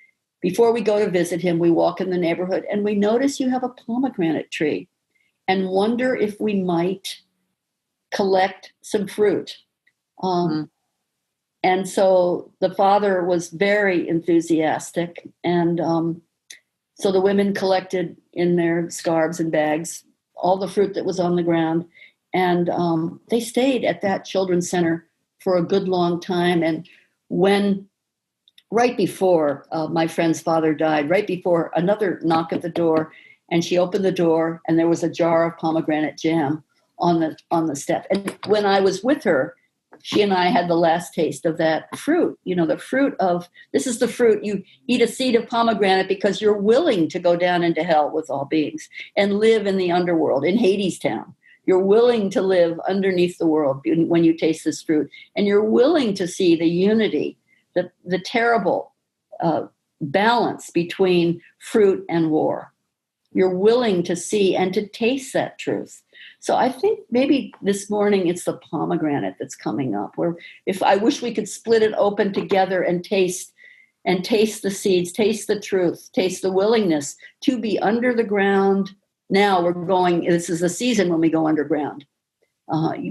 before we go to visit him, we walk in the neighborhood and we notice you have a pomegranate tree and wonder if we might collect some fruit. And so the father was very enthusiastic. And so the women collected in their scarves and bags all the fruit that was on the ground. And they stayed at that children's center for a good long time. And right before my friend's father died, right before another knock at the door, and she opened the door and there was a jar of pomegranate jam on the step. And when I was with her, she and I had the last taste of that fruit. The fruit this is the fruit. You eat a seed of pomegranate because you're willing to go down into hell with all beings and live in the underworld, in Hades Town. You're willing to live underneath the world when you taste this fruit. And you're willing to see the unity, the terrible balance between fruit and war. You're willing to see and to taste that truth. So I think maybe this morning it's the pomegranate that's coming up. Where I wish we could split it open together and taste the seeds, taste the truth, taste the willingness to be under the ground. Now this is the season when we go underground.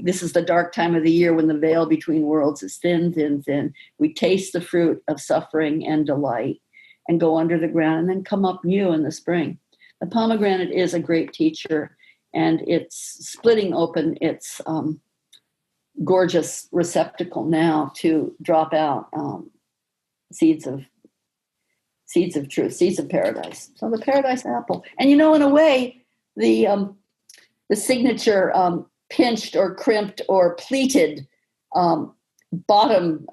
This is the dark time of the year when the veil between worlds is thin, thin, thin. We taste the fruit of suffering and delight and go under the ground and then come up new in the spring. The pomegranate is a great teacher, and it's splitting open its gorgeous receptacle now to drop out seeds of truth, seeds of paradise. So the paradise apple. And in a way, the signature pinched or crimped or pleated bottom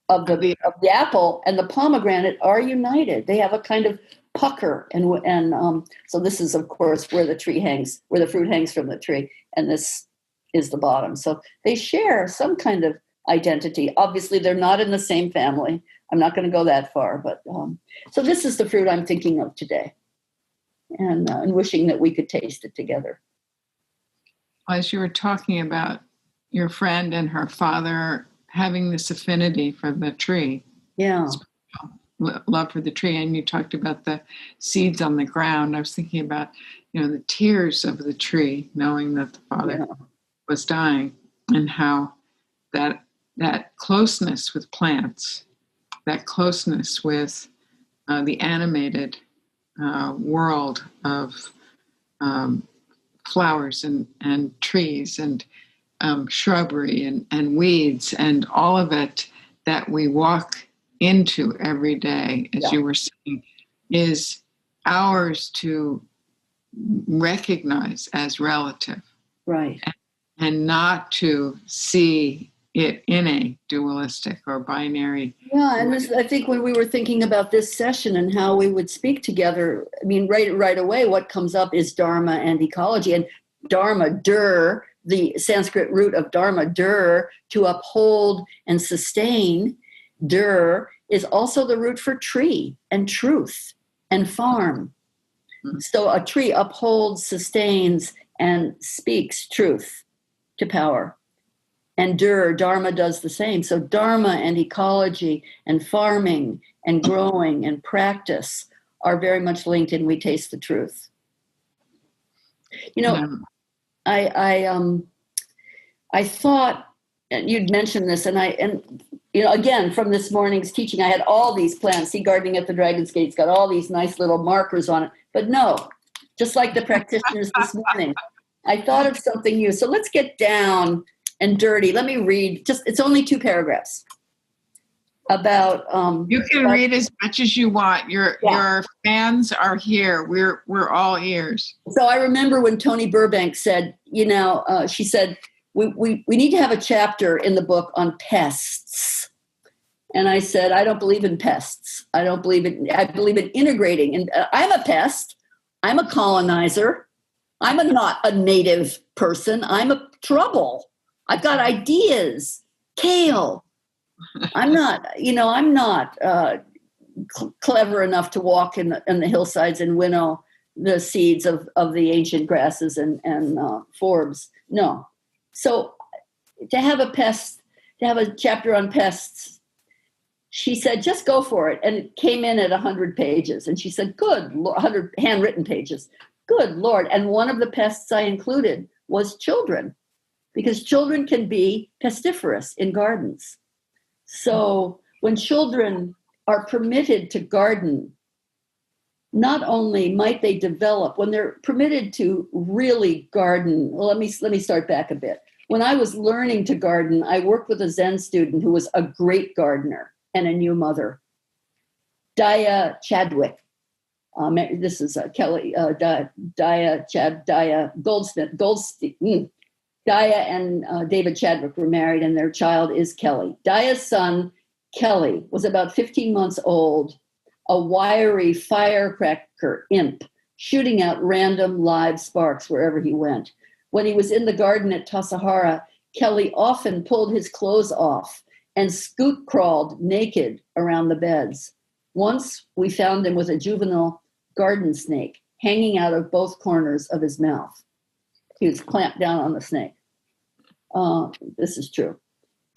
of the apple and the pomegranate are united. They have a kind of pucker, and so this is, of course, where the fruit hangs from the tree, and this is the bottom. So they share some kind of identity. Obviously, they're not in the same family. I'm not going to go that far, but so this is the fruit I'm thinking of today, and wishing that we could taste it together. As you were talking about your friend and her father having this affinity for the tree, love for the tree, and you talked about the seeds on the ground, I was thinking about the tears of the tree, knowing that the father was dying, and how that closeness with plants, that closeness with the animated world of flowers and trees and shrubbery and weeds and all of it that we walk into every day, as you were saying, is ours to recognize as relative, right, and not to see it in a dualistic or binary. Yeah, and I think when we were thinking about this session and how we would speak together, I mean, right away, what comes up is Dharma and ecology. And Dharma, the Sanskrit root of Dharma, to uphold and sustain. Is also the root for tree and truth and farm. Mm-hmm. So a tree upholds, sustains, and speaks truth to power. And Dharma does the same. So Dharma and ecology and farming and growing and practice are very much linked, and we taste the truth. I thought, and you'd mentioned this, and again, from this morning's teaching, I had all these plants. See, Gardening at the Dragon's Gate's got all these nice little markers on it. But no, just like the practitioners this morning, I thought of something new. So let's get down and dirty. Let me read. It's only 2 paragraphs about. You can read as much as you want. Your fans are here. We're all ears. So I remember when Tony Burbank said, she said, we need to have a chapter in the book on pests. And I said, I don't believe in pests. I believe in integrating. And I'm a pest. I'm a colonizer. I'm not a native person. I'm a trouble. I've got ideas. Kale, I'm not clever enough to walk in the hillsides and winnow the seeds of the ancient grasses and forbs. No. So to have a chapter on pests, she said, just go for it. And it came in at 100 pages. And she said, good, 100 handwritten pages. Good Lord. And one of the pests I included was children, because children can be pestiferous in gardens. So when children are permitted to garden, not only might they develop, when they're permitted to really garden, well, let me start back a bit. When I was learning to garden, I worked with a Zen student who was a great gardener and a new mother, Daya Chadwick. This is Kelly, Daya Goldstein. Daya and David Chadwick were married, and their child is Kelly. Daya's son, Kelly, was about 15 months old, a wiry firecracker imp, shooting out random live sparks wherever he went. When he was in the garden at Tassajara, Kelly often pulled his clothes off and scoot crawled naked around the beds. Once we found him with a juvenile garden snake hanging out of both corners of his mouth. He was clamped down on the snake. This is true.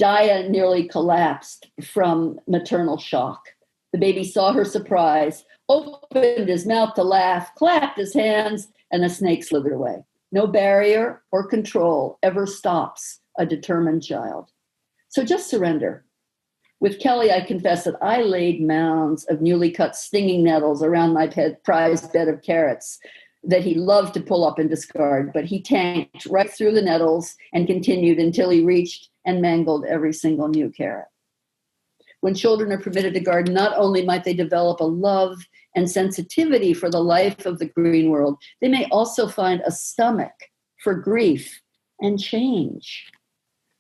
Daya nearly collapsed from maternal shock. The baby saw her surprise, opened his mouth to laugh, clapped his hands, and the snake slithered away. No barrier or control ever stops a determined child. So just surrender. With Kelly, I confess that I laid mounds of newly cut stinging nettles around my prized bed of carrots that he loved to pull up and discard, but he tanked right through the nettles and continued until he reached and mangled every single new carrot. When children are permitted to garden, not only might they develop a love and sensitivity for the life of the green world, they may also find a stomach for grief and change.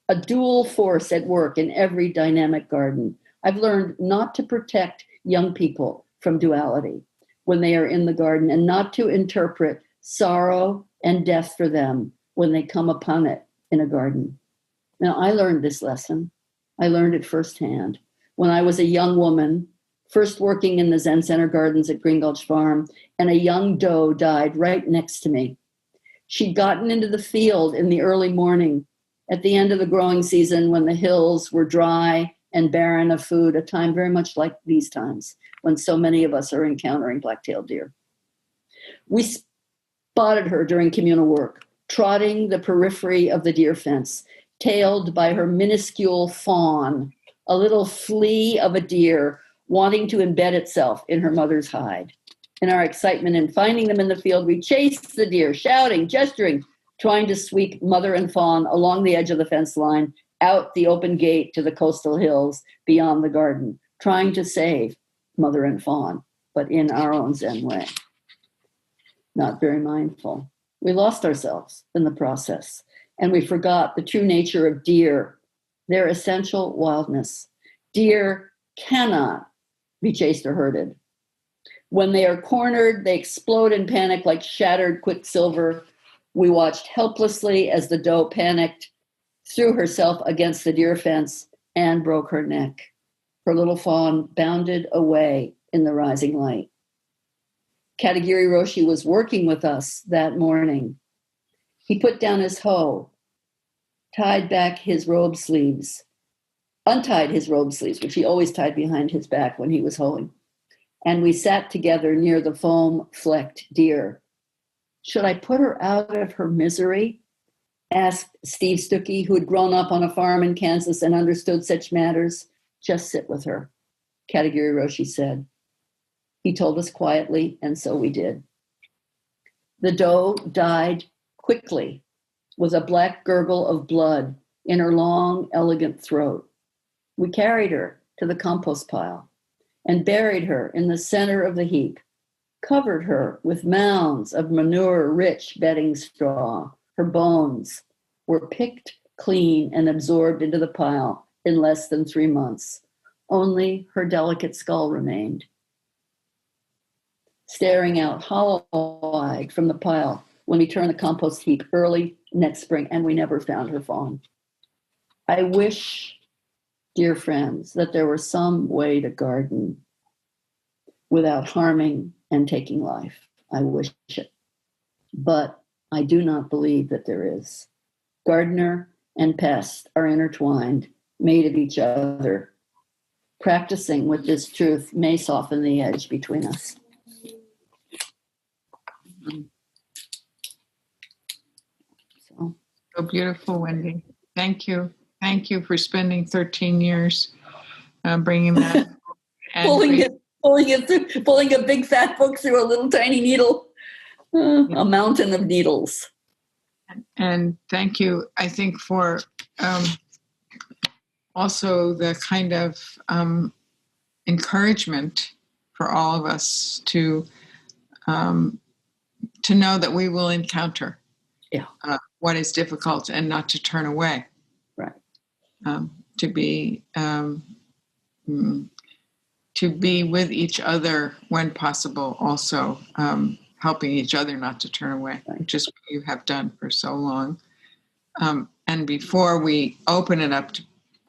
A dual force at work in every dynamic garden. I've learned not to protect young people from duality when they are in the garden, and not to interpret sorrow and death for them when they come upon it in a garden. Now, I learned this lesson. I learned it firsthand when I was a young woman, first working in the Zen Center gardens at Green Gulch Farm, and a young doe died right next to me. She'd gotten into the field in the early morning at the end of the growing season when the hills were dry and barren of food, a time very much like these times when so many of us are encountering black-tailed deer. We spotted her during communal work, trotting the periphery of the deer fence, tailed by her minuscule fawn, a little flea of a deer wanting to embed itself in her mother's hide. In our excitement in finding them in the field, we chased the deer, shouting, gesturing, trying to sweep mother and fawn along the edge of the fence line, out the open gate to the coastal hills beyond the garden, trying to save mother and fawn, but in our own Zen way. Not very mindful. We lost ourselves in the process, and we forgot the true nature of deer, their essential wildness. Deer cannot be chased or herded. When they are cornered, they explode in panic like shattered quicksilver. We watched helplessly as the doe panicked, threw herself against the deer fence, and broke her neck. Her little fawn bounded away in the rising light. Katagiri Roshi was working with us that morning. He put down his hoe, tied back his robe sleeves, untied his robe sleeves, which he always tied behind his back when he was hoeing. And we sat together near the foam-flecked deer. Should I put her out of her misery? Asked Steve Stuckey, who had grown up on a farm in Kansas and understood such matters. Just sit with her, Katagiri Roshi said. He told us quietly, and so we did. The doe died quickly, with a black gurgle of blood in her long, elegant throat. We carried her to the compost pile and buried her in the center of the heap, covered her with mounds of manure-rich bedding straw. Her bones were picked clean and absorbed into the pile in less than 3 months. Only her delicate skull remained, staring out hollow-eyed from the pile when we turned the compost heap early next spring, and we never found her fawn. I wish dear friends, that there was some way to garden without harming and taking life. I wish it. But I do not believe that there is. Gardener and pest are intertwined, made of each other. Practicing with this truth may soften the edge between us. So beautiful, Wendy. Thank you. Thank you for spending 13 years bringing that. Pulling a big fat book through a little tiny needle, a mountain of needles. And thank you, I think, for also the kind of encouragement for all of us to know that we will encounter what is difficult and not to turn away. Right. To be with each other when possible, also helping each other not to turn away, which is what you have done for so long. And before we open it up to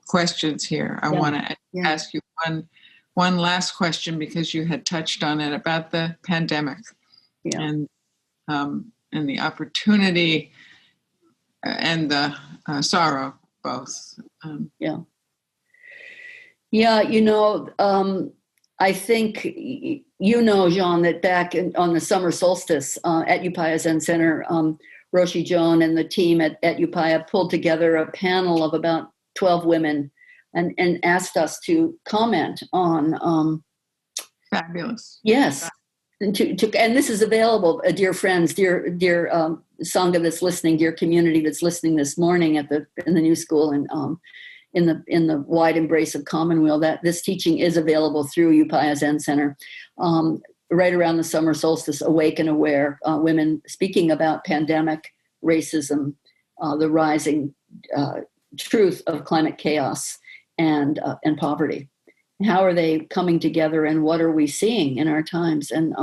questions here, I want to ask you one last question, because you had touched on it about the pandemic and the opportunity and the sorrow, both. I think, Jean, that back on the summer solstice at Upaya Zen Center, Roshi Joan and the team at Upaya pulled together a panel of about 12 women and asked us to comment on. Fabulous. Yes. And this is available, dear friends, dear Sangha that's listening, dear community that's listening this morning in the new school and in the wide embrace of Commonweal, that this teaching is available through Upaya Zen Center. Right around the summer solstice, Awake and Aware, women speaking about pandemic, racism, the rising truth of climate chaos and poverty. How are they coming together, and what are we seeing in our times? And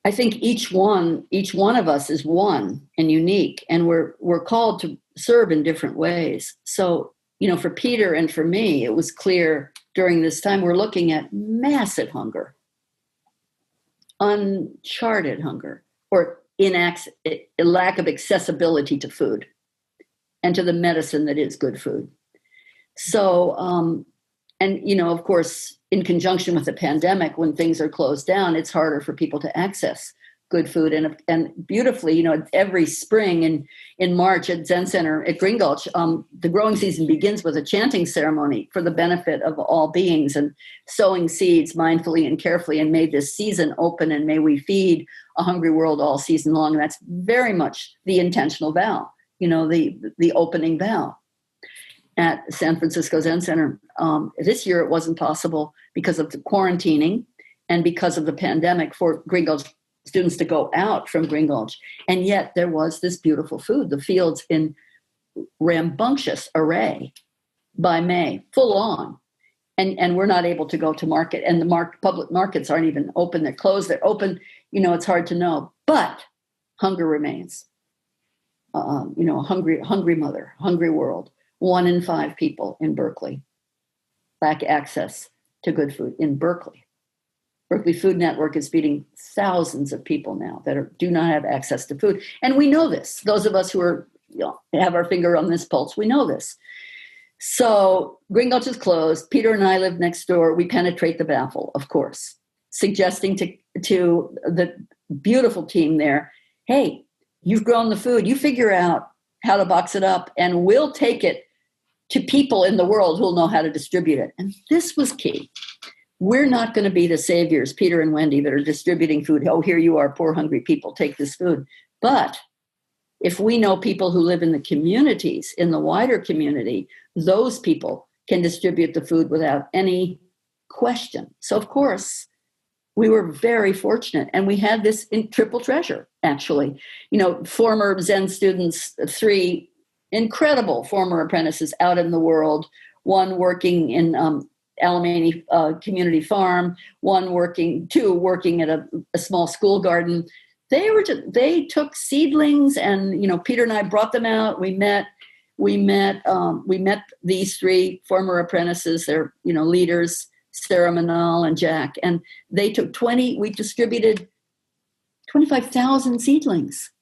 I think each one of us is one and unique, and we're called to serve in different ways. So, for Peter and for me, it was clear during this time we're looking at massive hunger, uncharted hunger, or a lack of accessibility to food and to the medicine that is good food. So, and, of course, in conjunction with the pandemic, when things are closed down, it's harder for people to access good food. And beautifully, every spring in March at Zen Center at Green Gulch, the growing season begins with a chanting ceremony for the benefit of all beings and sowing seeds mindfully and carefully, and may this season open and may we feed a hungry world all season long. And that's very much the intentional vow, the opening vow at San Francisco Zen Center. This year it wasn't possible because of the quarantining and because of the pandemic for Green Gulch students to go out from Green Gulch. And yet there was this beautiful food, the fields in rambunctious array by May, full on. And we're not able to go to market. And the public markets aren't even open. They're closed. They're open. It's hard to know. But hunger remains. Hungry mother, hungry world. 1 in 5 people in Berkeley lack access to good food in Berkeley. Berkeley Food Network is feeding thousands of people now that do not have access to food. And we know this. Those of us who are, have our finger on this pulse, we know this. So Green Gulch is closed. Peter and I live next door. We penetrate the baffle, of course, suggesting to the beautiful team there, hey, you've grown the food. You figure out how to box it up, and we'll take it to people in the world who'll know how to distribute it. And this was key. We're not going to be the saviors, Peter and Wendy, that are distributing food. Oh, here you are, poor, hungry people, take this food. But if we know people who live in the communities, in the wider community, those people can distribute the food without any question. So, of course, we were very fortunate. And we had this triple treasure, actually. Former Zen students, 3 incredible former apprentices out in the world, one working in Alamany Community Farm, 2 working at a small school garden. They took seedlings, and Peter and I brought them out. We met. we met these three former apprentices, they're, leaders, Sarah Manal and Jack, and they took we distributed 25,000 seedlings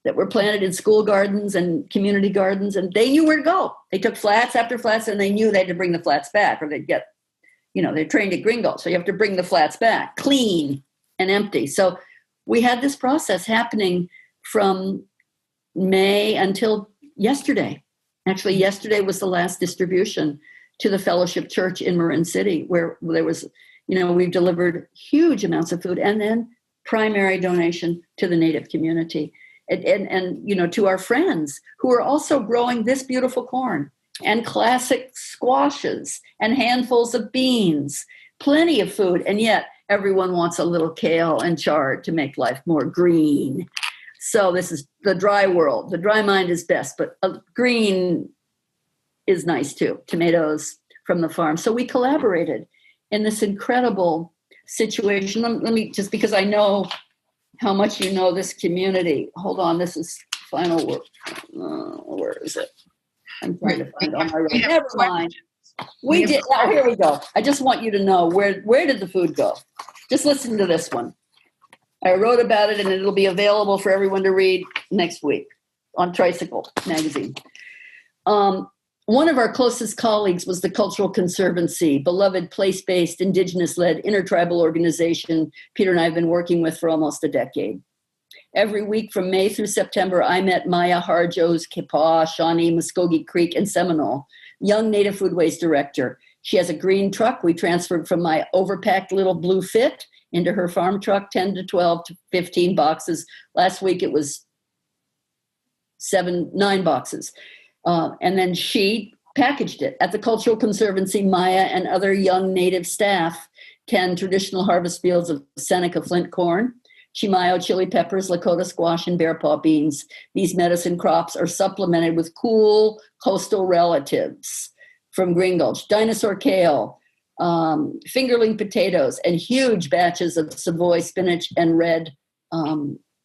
that were planted in school gardens and community gardens, and they knew where to go. They took flats after flats, and they knew they had to bring the flats back, or they'd get, they're trained at Gringo, so you have to bring the flats back, clean and empty. So we had this process happening from May until yesterday. Actually, yesterday was the last distribution to the Fellowship Church in Marin City, where there was, we've delivered huge amounts of food, and then primary donation to the Native community. And to our friends who are also growing this beautiful corn and classic squashes and handfuls of beans, plenty of food. And yet everyone wants a little kale and chard to make life more green. So this is the dry world. The dry mind is best, but green is nice too. Tomatoes from the farm. So we collaborated in this incredible situation. Let me, just because I know how much you know this community. Hold on, this is final work. Where is it? I'm trying to find it on my road. Never mind. We did. Oh, here we go. I just want you to know where did the food go? Just listen to this one. I wrote about it, and it'll be available for everyone to read next week on Tricycle magazine. One of our closest colleagues was the Cultural Conservancy, beloved place-based, indigenous-led, intertribal organization Peter and I have been working with for almost a decade. Every week from May through September, I met Maya Harjo's Kepaw, Shawnee, Muskogee Creek, and Seminole, young Native Foodways director. She has a green truck. We transferred from my overpacked little blue Fit into her farm truck, 10 to 12 to 15 boxes. Last week it was 9 boxes. And then she packaged it. At the Cultural Conservancy, Maya and other young Native staff tend traditional harvest fields of Seneca flint corn, Chimayo chili peppers, Lakota squash, and bear paw beans. These medicine crops are supplemented with cool coastal relatives from Green Gulch, dinosaur kale, fingerling potatoes, and huge batches of Savoy spinach and red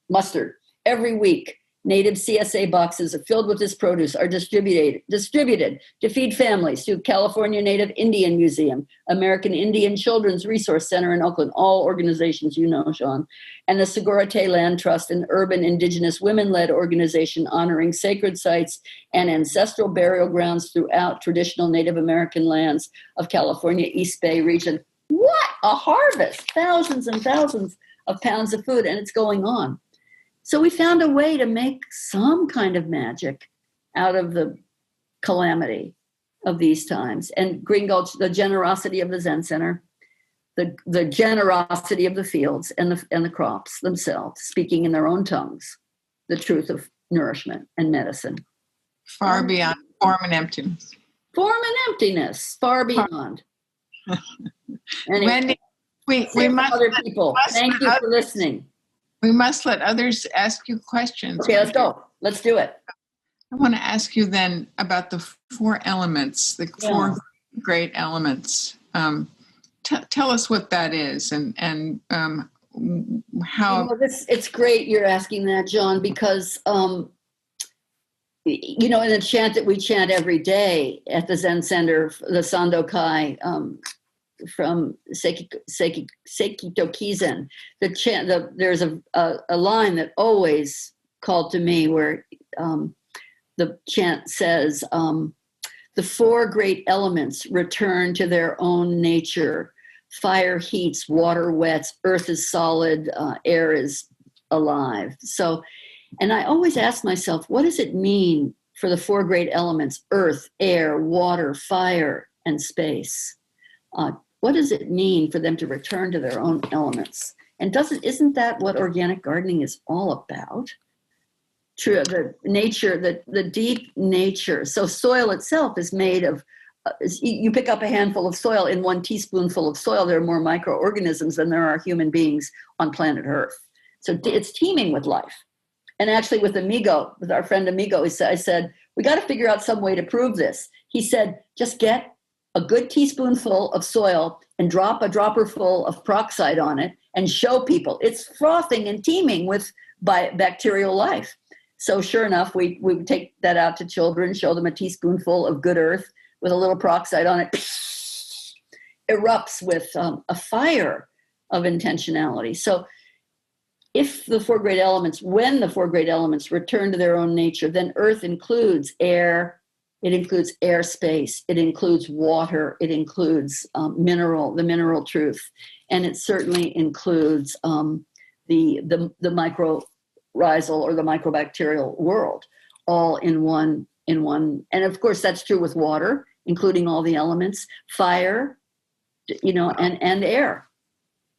mustard. Every week, Native CSA boxes filled with this produce are distributed to feed families through California Native Indian Museum, American Indian Children's Resource Center in Oakland, all organizations you know, Sean, and the Segurate Land Trust, an urban indigenous women-led organization honoring sacred sites and ancestral burial grounds throughout traditional Native American lands of California East Bay region. What a harvest! Thousands and thousands of pounds of food, and it's going on. So we found a way to make some kind of magic out of the calamity of these times. And Green Gulch, the generosity of the Zen Center, the generosity of the fields and the crops themselves, speaking in their own tongues, the truth of nourishment and medicine. Far beyond form and emptiness. Form and emptiness, far beyond. Anyway, Wendy, we must other people. Thank you for listening. We must let others ask you questions. Okay, let's go. Let's do it. I want to ask you then about the 4 elements, the 4 great elements. Tell us what that is and how. It's great you're asking that, John, because, in the chant that we chant every day at the Zen Center, the Sandokai, from Sekito Kizen, the chant. There's a line that always called to me where the chant says, "The 4 great elements return to their own nature. Fire heats, water wets, earth is solid, air is alive." So, and I always ask myself, what does it mean for the 4 great elements: earth, air, water, fire, and space? What does it mean for them to return to their own elements? And isn't that what organic gardening is all about? True, the nature, the deep nature. So soil itself is made of, you pick up a handful of soil, in 1 teaspoonful of soil, there are more microorganisms than there are human beings on planet Earth. So it's teeming with life. And actually with our friend Amigo, I said, we got to figure out some way to prove this. He said, just get a good teaspoonful of soil and drop a dropperful of peroxide on it and show people it's frothing and teeming with bacterial life. So sure enough, we would take that out to children, show them a teaspoonful of good earth with a little peroxide on it, erupts with a fire of intentionality. So if the four great elements, when the four great elements return to their own nature, then earth includes air, it includes airspace, it includes water, it includes the mineral truth, and it certainly includes the mycorrhizal or the microbacterial world, all in one. And of course, that's true with water, including all the elements, fire, and air.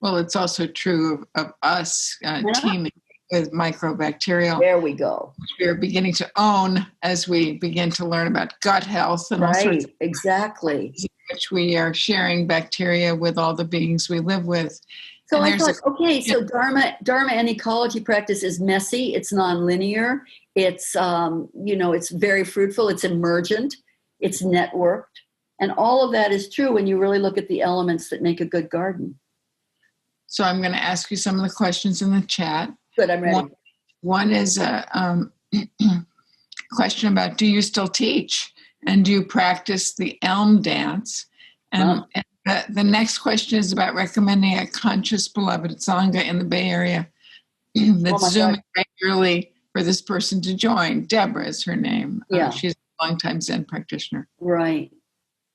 Well, it's also true of us teaming with microbacterial. There we go. Which we are beginning to own as we begin to learn about gut health and all sorts of exactly. Which we are sharing bacteria with all the beings we live with. So I thought, so Dharma and ecology practice is messy. It's nonlinear. It's it's very fruitful. It's emergent. It's networked, and all of that is true when you really look at the elements that make a good garden. So I'm going to ask you some of the questions in the chat. Good, I'm ready. One is a question about, do you still teach? And do you practice the elm dance? And the next question is about recommending a conscious beloved sangha in the Bay Area that's Zooming regularly for this person to join. Deborah is her name. Yeah. She's a longtime Zen practitioner. Right.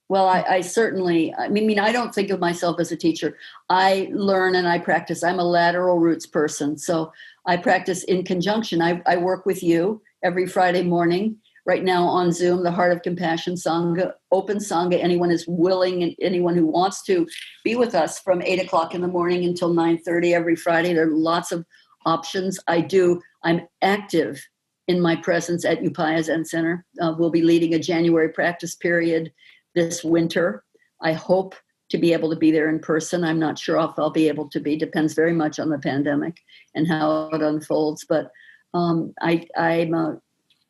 Well, I certainly, I don't think of myself as a teacher. I learn and I practice. I'm a lateral roots person. So I practice in conjunction. I work with you every Friday morning, right now on Zoom, the Heart of Compassion Sangha, open Sangha. Anyone is willing and anyone who wants to be with us from 8 o'clock in the morning until 9:30 every Friday. There are lots of options. I'm active in my presence at Upaya Zen Center. We'll be leading a January practice period this winter. I hope to be able to be there in person. I'm not sure if I'll be able to be. Depends very much on the pandemic and how it unfolds. But I'm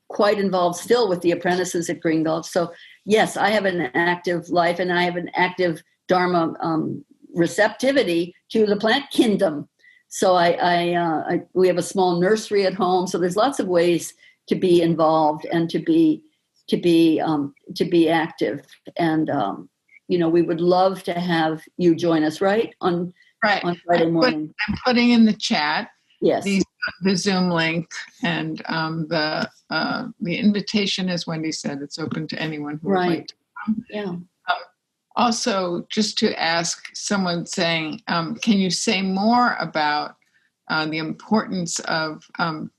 quite involved still with the apprentices at Green Gulch. So yes, I have an active life and I have an active Dharma receptivity to the plant kingdom. So we have a small nursery at home. So there's lots of ways to be involved and to be active, and we would love to have you join us on Friday morning. I'm putting in the chat the Zoom link, and the invitation, as Wendy said, it's open to anyone who would like to come. Yeah. Also, just to ask someone saying, can you say more about the importance of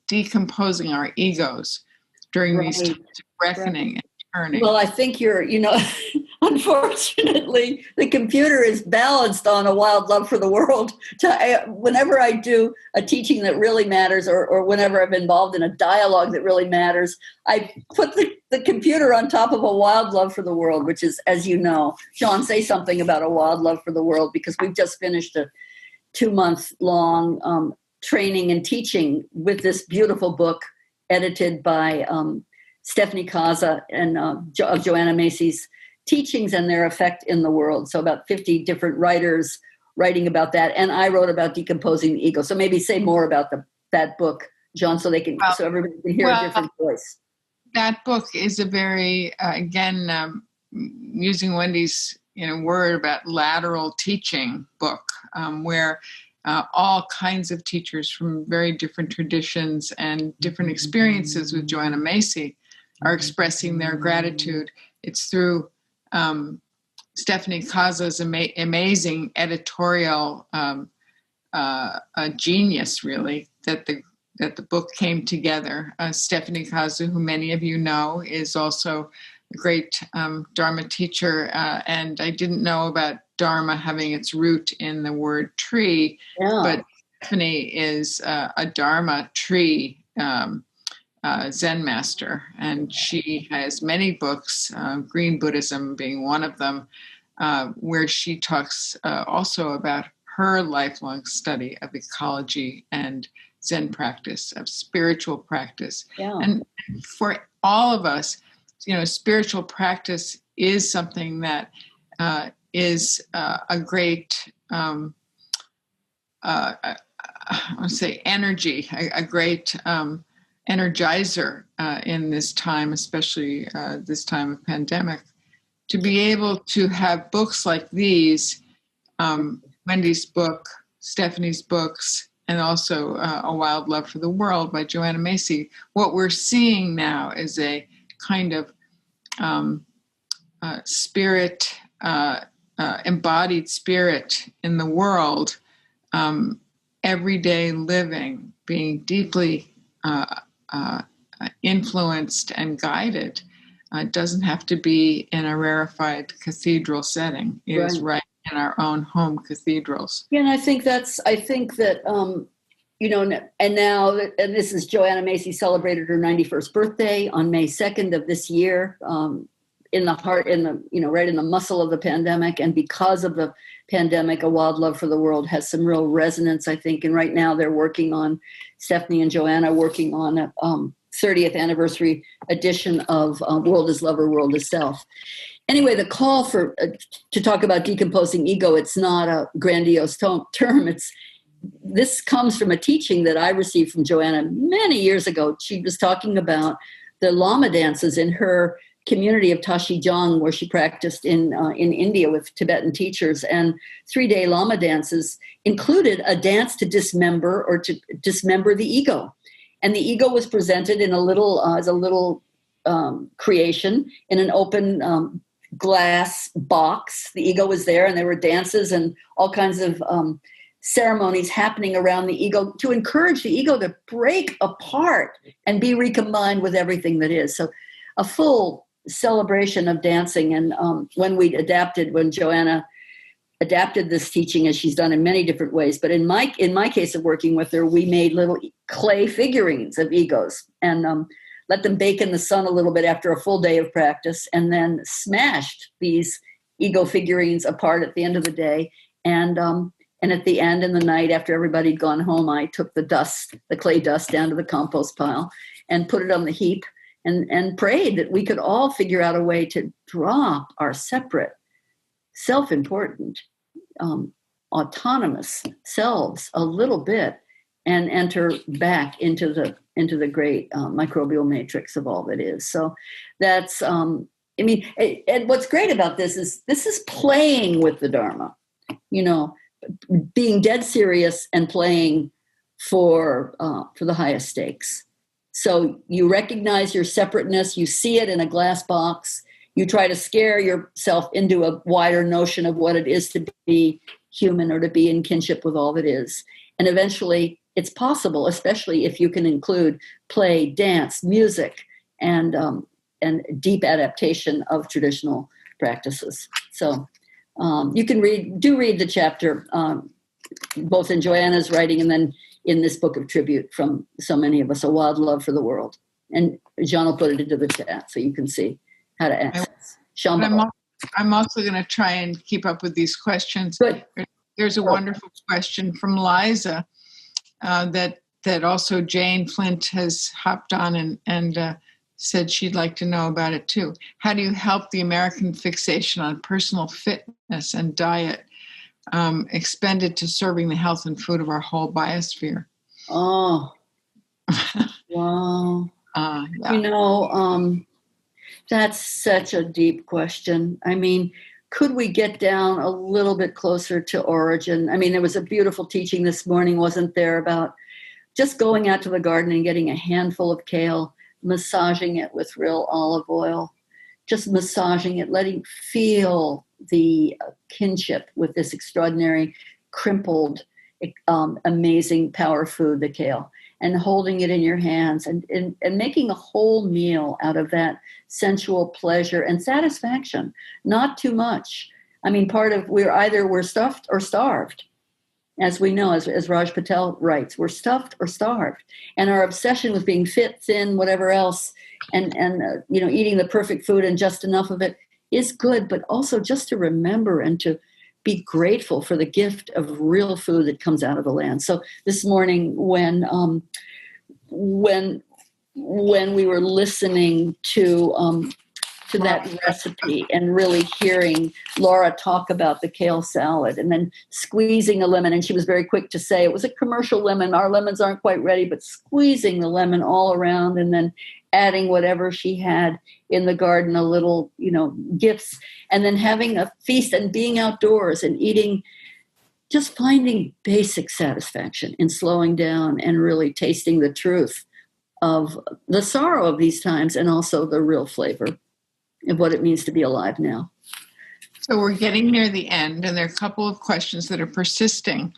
decomposing our egos during these times of reckoning and turning? Well, I think unfortunately, the computer is balanced on a wild love for the world. Whenever I do a teaching that really matters, or whenever I'm involved in a dialogue that really matters, I put the computer on top of a wild love for the world, which is, as you know, John, say something about a wild love for the world, because we've just finished a 2-month-long training and teaching with this beautiful book edited by Stephanie Kaza and of Joanna Macy's teachings and their effect in the world. So about 50 different writers writing about that. And I wrote about decomposing the ego. So maybe say more about that book, John, so everybody can hear a different voice. That book is a very, using Wendy's word about lateral teaching book, where all kinds of teachers from very different traditions and different experiences with Joanna Macy are expressing their gratitude. It's through Stephanie Kaza's amazing editorial genius, really, that the book came together. Stephanie Kaza, who many of you know, is also a great Dharma teacher, and I didn't know about Dharma having its root in the word tree, but Stephanie is a Dharma tree Zen master, and she has many books, Green Buddhism being one of them, where she talks also about her lifelong study of ecology and Zen practice, of spiritual practice. Yeah. And for all of us, spiritual practice is something that is a great, I want to say energy, a great energizer in this time, especially this time of pandemic, to be able to have books like these, Wendy's book, Stephanie's books, and also A Wild Love for the World by Joanna Macy. What we're seeing now is a kind of spirit, embodied spirit in the world, everyday living, being deeply influenced and guided. It doesn't have to be in a rarefied cathedral setting. It is right in our own home cathedrals. Yeah, and I think that, and this is Joanna Macy celebrated her 91st birthday on May 2nd of this year, right in the muscle of the pandemic. And because of the pandemic, A Wild Love for the World has some real resonance, I think. And right now they're Stephanie and Joanna working on a 30th anniversary edition of World is Lover, World is Self. Anyway, the call to talk about decomposing ego, it's not a grandiose term. This comes from a teaching that I received from Joanna many years ago. She was talking about the Lama dances in her community of Tashijong, where she practiced in India with Tibetan teachers. And 3-day Lama dances included a dance to dismember the ego. And the ego was presented in as a little creation in an open glass box. The ego was there, and there were dances and all kinds of ceremonies happening around the ego to encourage the ego to break apart and be recombined with everything that is. So a full celebration of dancing. And when Joanna adapted this teaching, as she's done in many different ways, but in my case of working with her, we made little clay figurines of egos and let them bake in the sun a little bit after a full day of practice, and then smashed these ego figurines apart at the end of the day. And at the end, in the night, after everybody'd gone home, I took the clay dust down to the compost pile and put it on the heap and prayed that we could all figure out a way to drop our separate, self-important, autonomous selves a little bit and enter back into the great microbial matrix of all that is. So that's, and what's great about this is playing with the Dharma, being dead serious and playing for the highest stakes. So you recognize your separateness, you see it in a glass box, you try to scare yourself into a wider notion of what it is to be human or to be in kinship with all that is. And eventually it's possible, especially if you can include play, dance, music, and deep adaptation of traditional practices. So you can read the chapter, both in Joanna's writing and then in this book of tribute from so many of us, A Wild Love for the World. And Jean will put it into the chat so you can see how to access. I'm also going to try and keep up with these questions. Good. There's a wonderful question from Liza that also Jane Flint has hopped on and said she'd like to know about it too. How do you help the American fixation on personal fitness and diet expended to serving the health and food of our whole biosphere? Oh, wow. Yeah. That's such a deep question. I mean, could we get down a little bit closer to origin? I mean, there was a beautiful teaching this morning, wasn't there, about just going out to the garden and getting a handful of kale, massaging it with real olive oil, just massaging it, feel the kinship with this extraordinary, crimpled, amazing power food, the kale, and holding it in your hands and making a whole meal out of that sensual pleasure and satisfaction, not too much. I mean, we're stuffed or starved. As we know, as Raj Patel writes, we're stuffed or starved. And our obsession with being fit, thin, whatever else, and eating the perfect food and just enough of it is good, but also just to remember and to be grateful for the gift of real food that comes out of the land. So this morning, when we were listening to to that recipe and really hearing Laura talk about the kale salad and then squeezing a lemon. And she was very quick to say it was a commercial lemon. Our lemons aren't quite ready, but squeezing the lemon all around and then adding whatever she had in the garden, a little, gifts, and then having a feast and being outdoors and eating, just finding basic satisfaction in slowing down and really tasting the truth of the sorrow of these times and also the real flavor of what it means to be alive now. So we're getting near the end, and there are a couple of questions that are persisting.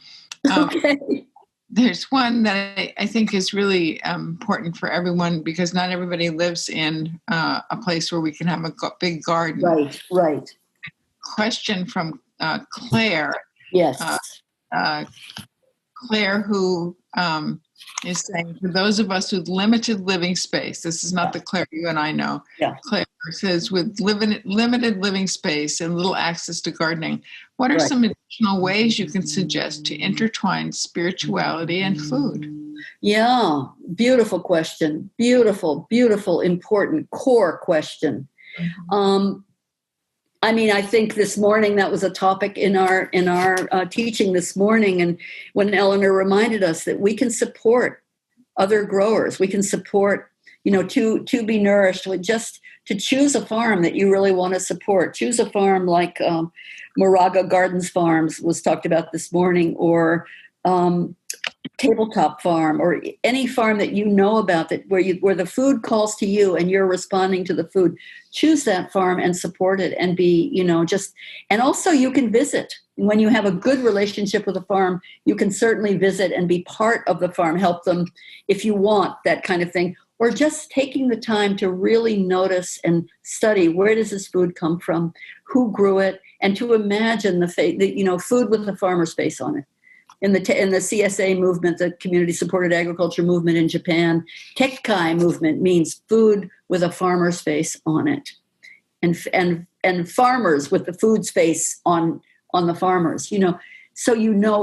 Okay. There's one that I think is really important for everyone because not everybody lives in a place where we can have a big garden. Right. Question from Claire. Yes. Claire, who is saying, for those of us with limited living space, this is not the Claire you and I know. Yeah. Claire says, with limited living space and little access to gardening, what are some additional ways you can suggest to intertwine spirituality and food? Yeah, beautiful question. Beautiful, important core question. I think this morning that was a topic in our teaching this morning, and when Eleanor reminded us that we can support other growers, we can support, to be nourished, with just to choose a farm that you really want to support. Choose a farm like Moraga Gardens Farms was talked about this morning, or Tabletop Farm, or any farm that you know about that where the food calls to you and you're responding to the food. Choose that farm and support it and be, and also you can visit. When you have a good relationship with a farm, you can certainly visit and be part of the farm, help them if you want, that kind of thing. Or just taking the time to really notice and study, where does this food come from, who grew it, and to imagine the food with the farmer's face on it. In the CSA movement, the community supported agriculture movement in Japan, Tekkai movement means food with a farmer's face on it, and farmers with the food's face on the farmers. So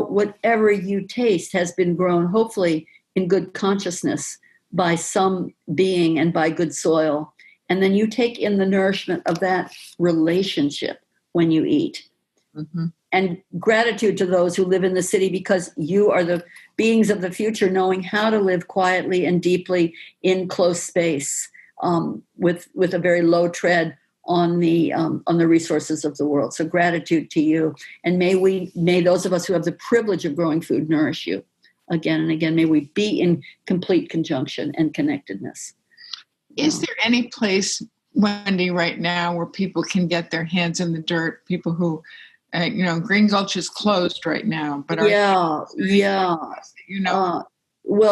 whatever you taste has been grown, hopefully in good consciousness by some being and by good soil, and then you take in the nourishment of that relationship when you eat. Mm-hmm. And gratitude to those who live in the city, because you are the beings of the future, knowing how to live quietly and deeply in close space, with a very low tread on the resources of the world. So gratitude to you, and may those of us who have the privilege of growing food nourish you again and again. May we be in complete conjunction and connectedness. Is there any place, Wendy, right now where people can get their hands in the dirt? People who Green Gulch is closed right now, but well,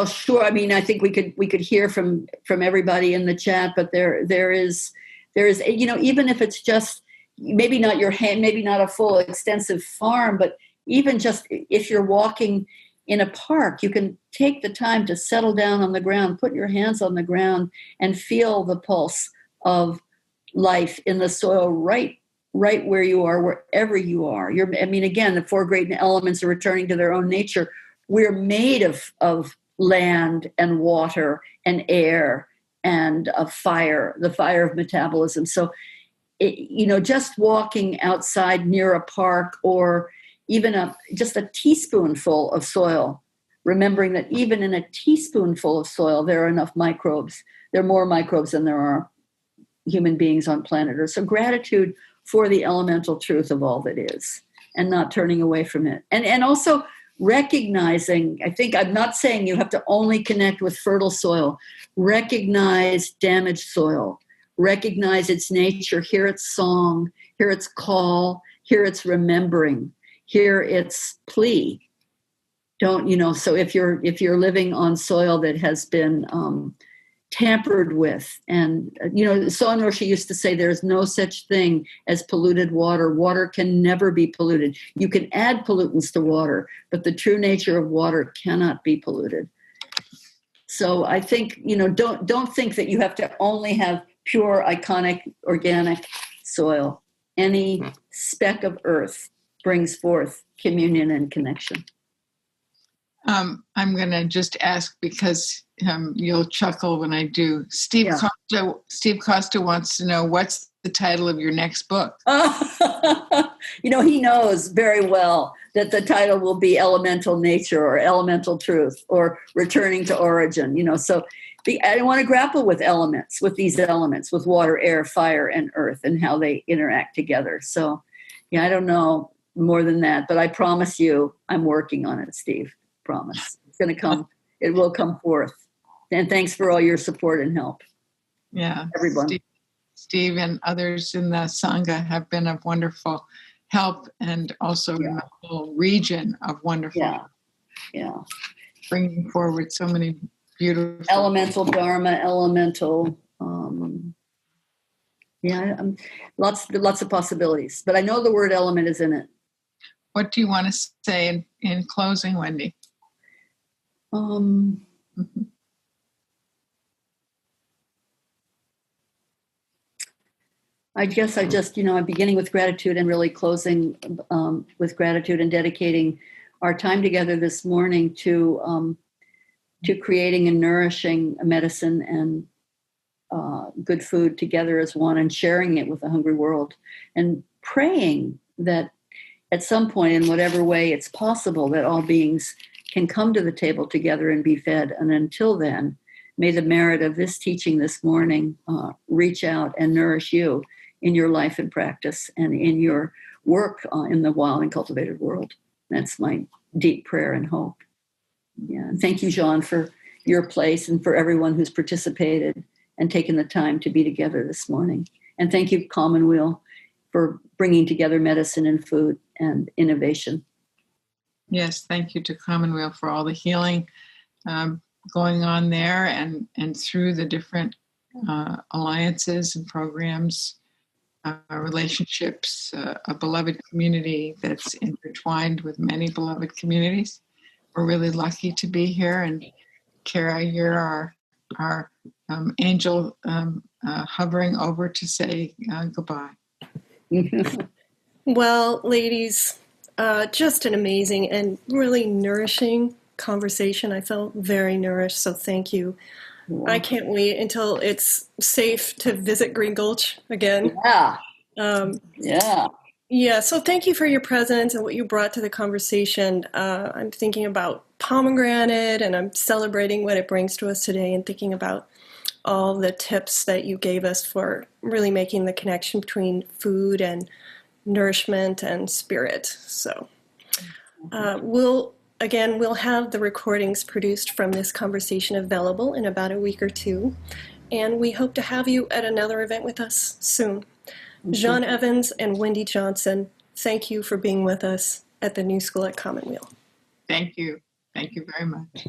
sure. I think we could hear from everybody in the chat, but there is even if it's just maybe not your hand, maybe not a full extensive farm, but even just if you're walking in a park, you can take the time to settle down on the ground, put your hands on the ground, and feel the pulse of life in the soil right where you are, wherever you are. Again, the four great elements are returning to their own nature. We're made of land and water and air and of fire, the fire of metabolism. So, just walking outside near a park, or even just a teaspoonful of soil, remembering that even in a teaspoonful of soil, there are enough microbes. There are more microbes than there are human beings on planet Earth. So gratitude for the elemental truth of all that is, and not turning away from it. And also recognizing, I think I'm not saying you have to only connect with fertile soil. Recognize damaged soil. Recognize its nature. Hear its song. Hear its call. Hear its remembering. Hear its plea. So if you're living on soil that has been tampered with, and Soen Roshi used to say there's no such thing as polluted water. Water can never be polluted. You can add pollutants to water, but the true nature of water cannot be polluted. So I think don't think that you have to only have pure, iconic, organic soil. Any speck of earth brings forth communion and connection. I'm going to just ask, because you'll chuckle when I do. Steve Costa wants to know, what's the title of your next book. He knows very well that the title will be Elemental Nature or Elemental Truth or Returning to Origin, so I want to grapple with these elements, with water, air, fire, and earth, and how they interact together. So, I don't know more than that, but I promise you I'm working on it, Steve. Promise. It's going to come. It will come forth. And thanks for all your support and help. Yeah. Everyone. Steve and others in the sangha have been of wonderful help, and also in the whole region of wonderful. Yeah. Bringing forward so many beautiful elemental Dharma, elemental. Lots of possibilities. But I know the word element is in it. What do you want to say in closing, Wendy? I guess I'm beginning with gratitude and really closing with gratitude and dedicating our time together this morning to creating and nourishing a medicine and good food together as one, and sharing it with a hungry world, and praying that at some point, in whatever way it's possible, that all beings can come to the table together and be fed. And until then, may the merit of this teaching this morning reach out and nourish you in your life and practice and in your work in the wild and cultivated world. That's my deep prayer and hope. Yeah. And thank you, Jaune, for your place, and for everyone who's participated and taken the time to be together this morning. And thank you, Commonweal, for bringing together medicine and food and innovation. Yes, thank you to Commonweal for all the healing going on there, and through the different alliances and programs, relationships, a beloved community that's intertwined with many beloved communities. We're really lucky to be here. And Kara, you're our angel hovering over to say goodbye. Well, ladies, just an amazing and really nourishing conversation. I felt very nourished, so thank you. I can't wait until it's safe to visit Green Gulch again. Yeah, so thank you for your presence and what you brought to the conversation. I'm thinking about Pomegranate, and I'm celebrating what it brings to us today, and thinking about all the tips that you gave us for really making the connection between food and nourishment and spirit. So we'll have the recordings produced from this conversation available in about a week or two, and we hope to have you at another event with us soon. Jaune Evans and Wendy Johnson, thank you for being with us at the New School at Commonweal. Thank you. Thank you very much.